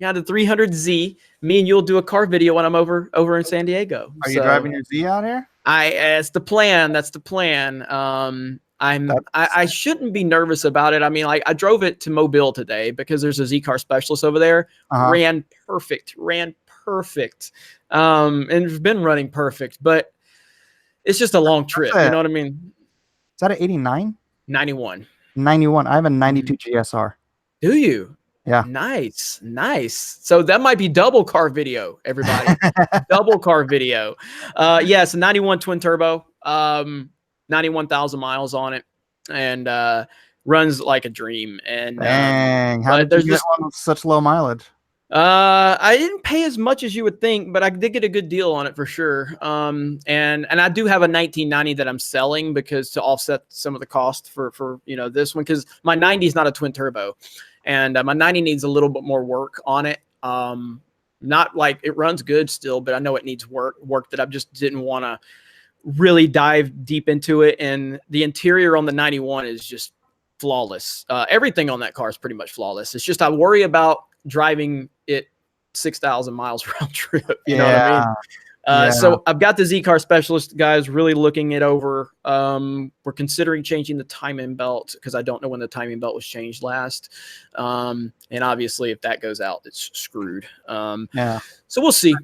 Yeah, the 300Z. Me and you'll do a car video when I'm over in San Diego. Are you driving your Z out here? It's the plan. That's the plan. I shouldn't be nervous about it. I mean, like, I drove it to Mobile today because there's a Z car specialist over there. Ran perfect. And it's been running perfect, but it's just a long trip. You know what I mean? Is that an 89? 91. 91. I have a 92 GSR. Do you? Yeah. Nice. So that might be double car video, everybody. Double car video. Yes, 91 twin turbo, 91,000 miles on it. And runs like a dream. And Dang, how but did you there's get this. one with such low mileage? I didn't pay as much as you would think, but I did get a good deal on it for sure. And I do have a 1990 that I'm selling because to offset some of the cost for this one, because my 90 is not a twin turbo, and my 90 needs a little bit more work on it. Not like it runs good still, but I know it needs work that I just didn't want to really dive deep into it. And the interior on the 91 is just flawless. Everything on that car is pretty much flawless. It's just I worry about driving it 6,000 miles round trip. You know what I mean? So I've got the Z car specialist guys really looking it over. We're considering changing the timing belt because I don't know when the timing belt was changed last. And obviously, if that goes out, it's screwed. So we'll see.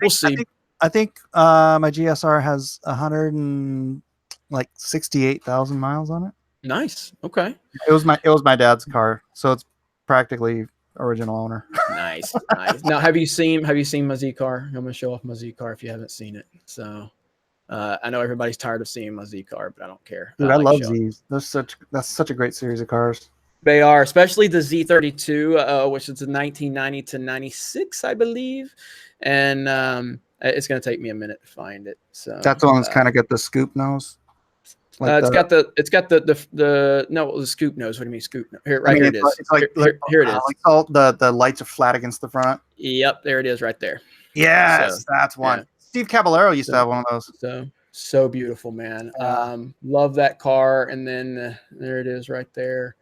I think my GSR has 168,000 miles on it. Nice. Okay. It was my dad's car, so it's practically original owner. Nice. Now, have you seen my Z car? I'm gonna show off my Z car if you haven't seen it. So, I know everybody's tired of seeing my Z car, but I don't care. Dude, I love Zs. That's such a great series of cars. They are, especially the Z32, which is a 1990 to 96, I believe, and it's gonna take me a minute to find it. So that's the one that's kind of got the scoop nose. It's got the scoop nose. What do you mean scoop nose? Here it is. It's like here it is. The lights are flat against the front. Yep, there it is right there. Yes, that's one. Yeah. Steve Caballero used to have one of those. So beautiful, man. Love that car. And then there it is right there.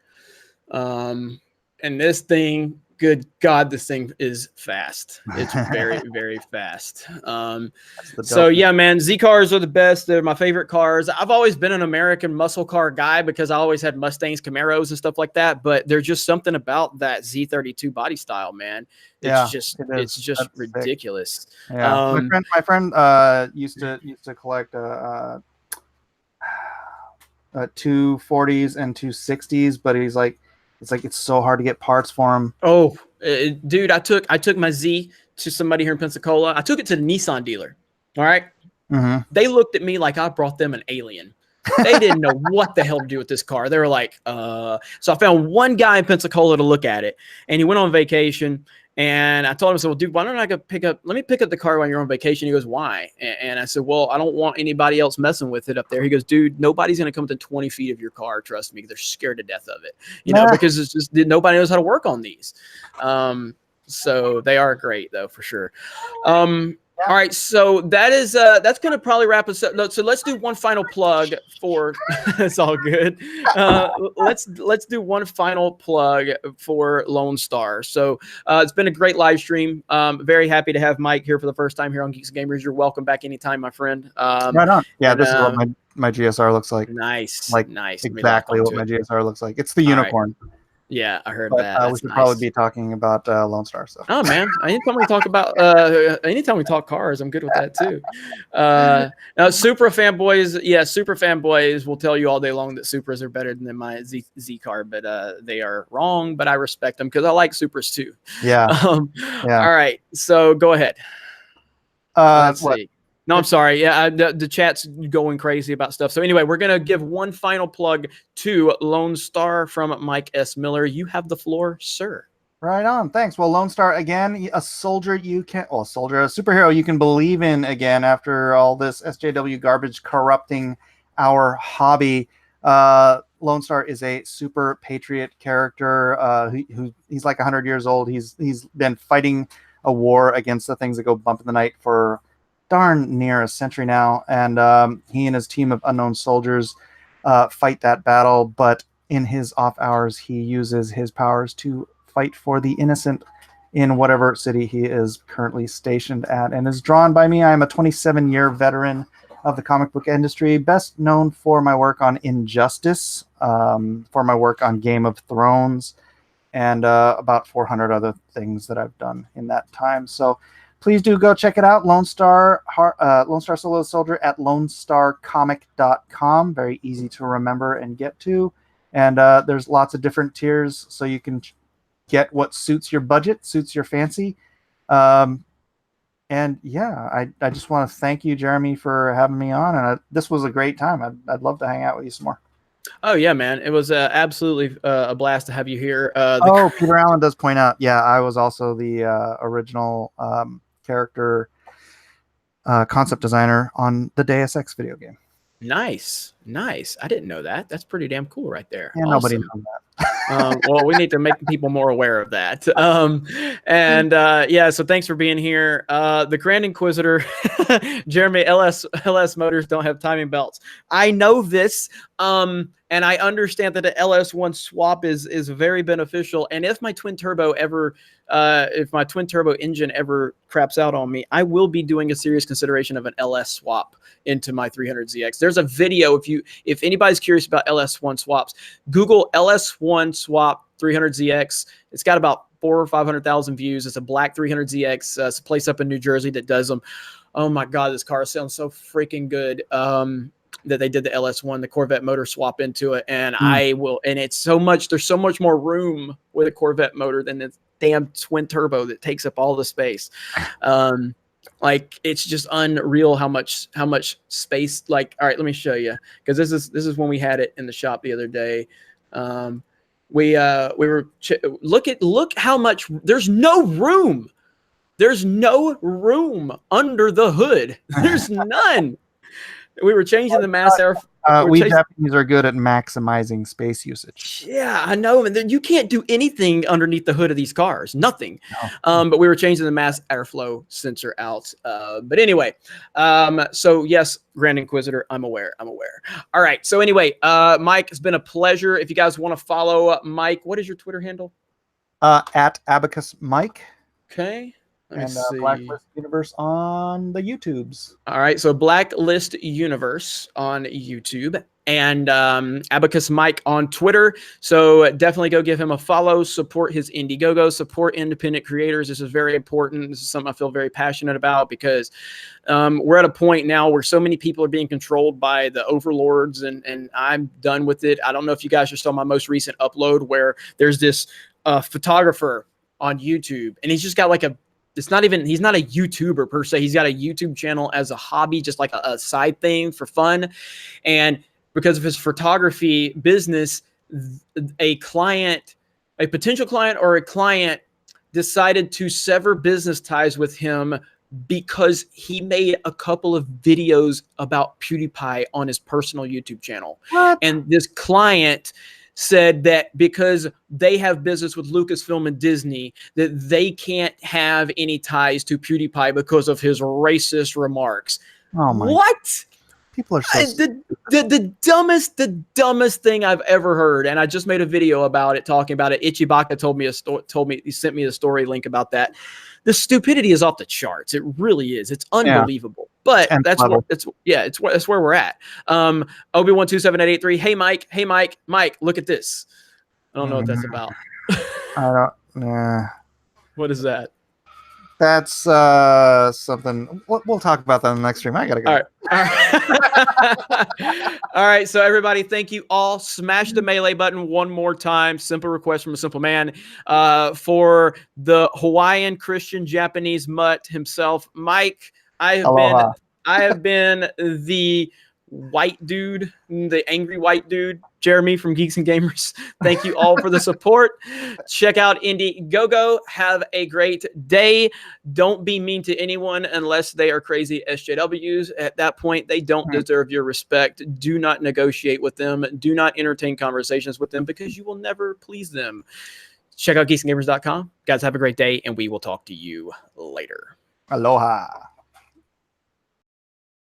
And this thing, good God, this thing is fast. It's very, very fast. So yeah, man, Z cars are the best. They're my favorite cars. I've always been an American muscle car guy because I always had Mustangs, Camaros, and stuff like that. But there's just something about that Z32 body style, man. It's just ridiculous. Sick. Yeah, my friend used to collect 240s and 260s, but he's like, it's so hard to get parts for him. Oh, dude, I took my Z to somebody here in Pensacola. I took it to the Nissan dealer. All right. Mm-hmm. They looked at me like I brought them an alien. They didn't know what the hell to do with this car. They were like, So I found one guy in Pensacola to look at it, and he went on vacation. And I told him, I said, well, dude, why don't I go let me pick up the car while you're on vacation. He goes, why? And I said, well, I don't want anybody else messing with it up there. He goes, dude, nobody's going to come within 20 feet of your car. Trust me. They're scared to death of it, because it's just, nobody knows how to work on these. So they are great though, for sure. All right, so that's going to probably wrap us up. So let's do one final plug for it's all good. Let's do one final plug for Lone Star. So it's been a great live stream. Very happy to have Mike here for the first time here on Geeks and Gamers. You're welcome back anytime, my friend. Right on. Yeah, this is what my GSR looks like. Nice. Exactly what my GSR looks like. It's the unicorn. Right. Yeah, I heard but, that. We should probably be talking about Lone Star. So. Oh man, anytime we talk cars, I'm good with that too. Now, Supra fanboys, Supra fanboys will tell you all day long that Supras are better than my Z car, but they are wrong. But I respect them because I like Supras too. Yeah. All right, so go ahead. Let's see. No, I'm sorry. Yeah, the chat's going crazy about stuff. So anyway, we're going to give one final plug to Lone Star from Mike S. Miller. You have the floor, sir. Right on. Thanks. Well, Lone Star, again, a superhero you can believe in again after all this SJW garbage corrupting our hobby. Lone Star is a super patriot character he's like 100 years old. He's been fighting a war against the things that go bump in the night for darn near a century now, and he and his team of unknown soldiers fight that battle, but in his off hours he uses his powers to fight for the innocent in whatever city he is currently stationed at, and is drawn by me. I am a 27-year veteran of the comic book industry, best known for my work on Injustice, for my work on Game of Thrones, and about 400 other things that I've done in that time. So please do go check it out. Lone Star Solo Soldier at lonestarcomic.com. Very easy to remember and get to. And there's lots of different tiers, so you can get what suits your budget, suits your fancy. And yeah, I just want to thank you, Jeremy, for having me on. And this was a great time. I'd love to hang out with you some more. Oh yeah, man. It was absolutely a blast to have you here. Peter Allen does point out, yeah, I was also the original character concept designer on the Deus Ex video game. Nice. Nice. I didn't know that. That's pretty damn cool right there. Yeah, nobody Awesome. knows that. Well, we need to make people more aware of that. Yeah, so thanks for being here. The Grand Inquisitor, Jeremy, LS motors don't have timing belts. I know this, and I understand that the LS1 swap is very beneficial. And if my twin turbo engine ever craps out on me, I will be doing a serious consideration of an LS swap into my 300ZX. There's a video if anybody's curious about LS1 swaps, Google LS1 swap 300ZX. It's got about 400,000 or 500,000 views. It's a black 300ZX. It's a place up in New Jersey that does them. Oh my God, this car sounds so freaking good. That they did the LS1, the Corvette motor swap into it, and there's so much more room with a Corvette motor than the damn twin turbo that takes up all the space. Like it's just unreal how much space. Like, all right, let me show you, because this is when we had it in the shop the other day. We were look how much there's no room. There's no room under the hood. There's none. We were changing the mass air. We Japanese are good at maximizing space usage. Yeah, I know. And you can't do anything underneath the hood of these cars. Nothing. No. But we were changing the mass airflow sensor out. But anyway, so yes, Grand Inquisitor, I'm aware. All right. So anyway, Mike, it's been a pleasure. If you guys want to follow Mike, what is your Twitter handle? At Abacus Mike. Okay. And Blacklist Universe on the YouTubes. All right, so Blacklist Universe on YouTube and Abacus Mike on Twitter. So definitely go give him a follow, support his Indiegogo, support independent creators. This is very important. This is something I feel very passionate about because we're at a point now where so many people are being controlled by the overlords, and I'm done with it. I don't know if you guys just saw my most recent upload where there's this photographer on YouTube, and he's just got like he's not a YouTuber per se. He's got a YouTube channel as a hobby, just like a side thing for fun. And because of his photography business, a potential client or a client decided to sever business ties with him because he made a couple of videos about PewDiePie on his personal YouTube channel. What? And this client said that because they have business with Lucasfilm and Disney, that they can't have any ties to PewDiePie because of his racist remarks. Oh my! What? People are so the dumbest thing I've ever heard. And I just made a video about it, talking about it. Ichibaka he sent me a story link about that. The stupidity is off the charts. It really is. It's unbelievable. Yeah. But that's where we're at. Obi12783. Hey Mike, look at this. I don't know what that's about. I don't. What is that? That's something. We'll talk about that in the next stream. I gotta go. All right. All right. So everybody, thank you all. Smash the melee button one more time. Simple request from a simple man. For the Hawaiian Christian Japanese mutt himself, Mike. I have been the white dude, the angry white dude, Jeremy from Geeks and Gamers. Thank you all for the support. Check out Indiegogo. Have a great day. Don't be mean to anyone unless they are crazy SJWs. At that point, they don't deserve your respect. Do not negotiate with them. Do not entertain conversations with them because you will never please them. Check out geeksandgamers.com. Guys, have a great day, and we will talk to you later. Aloha.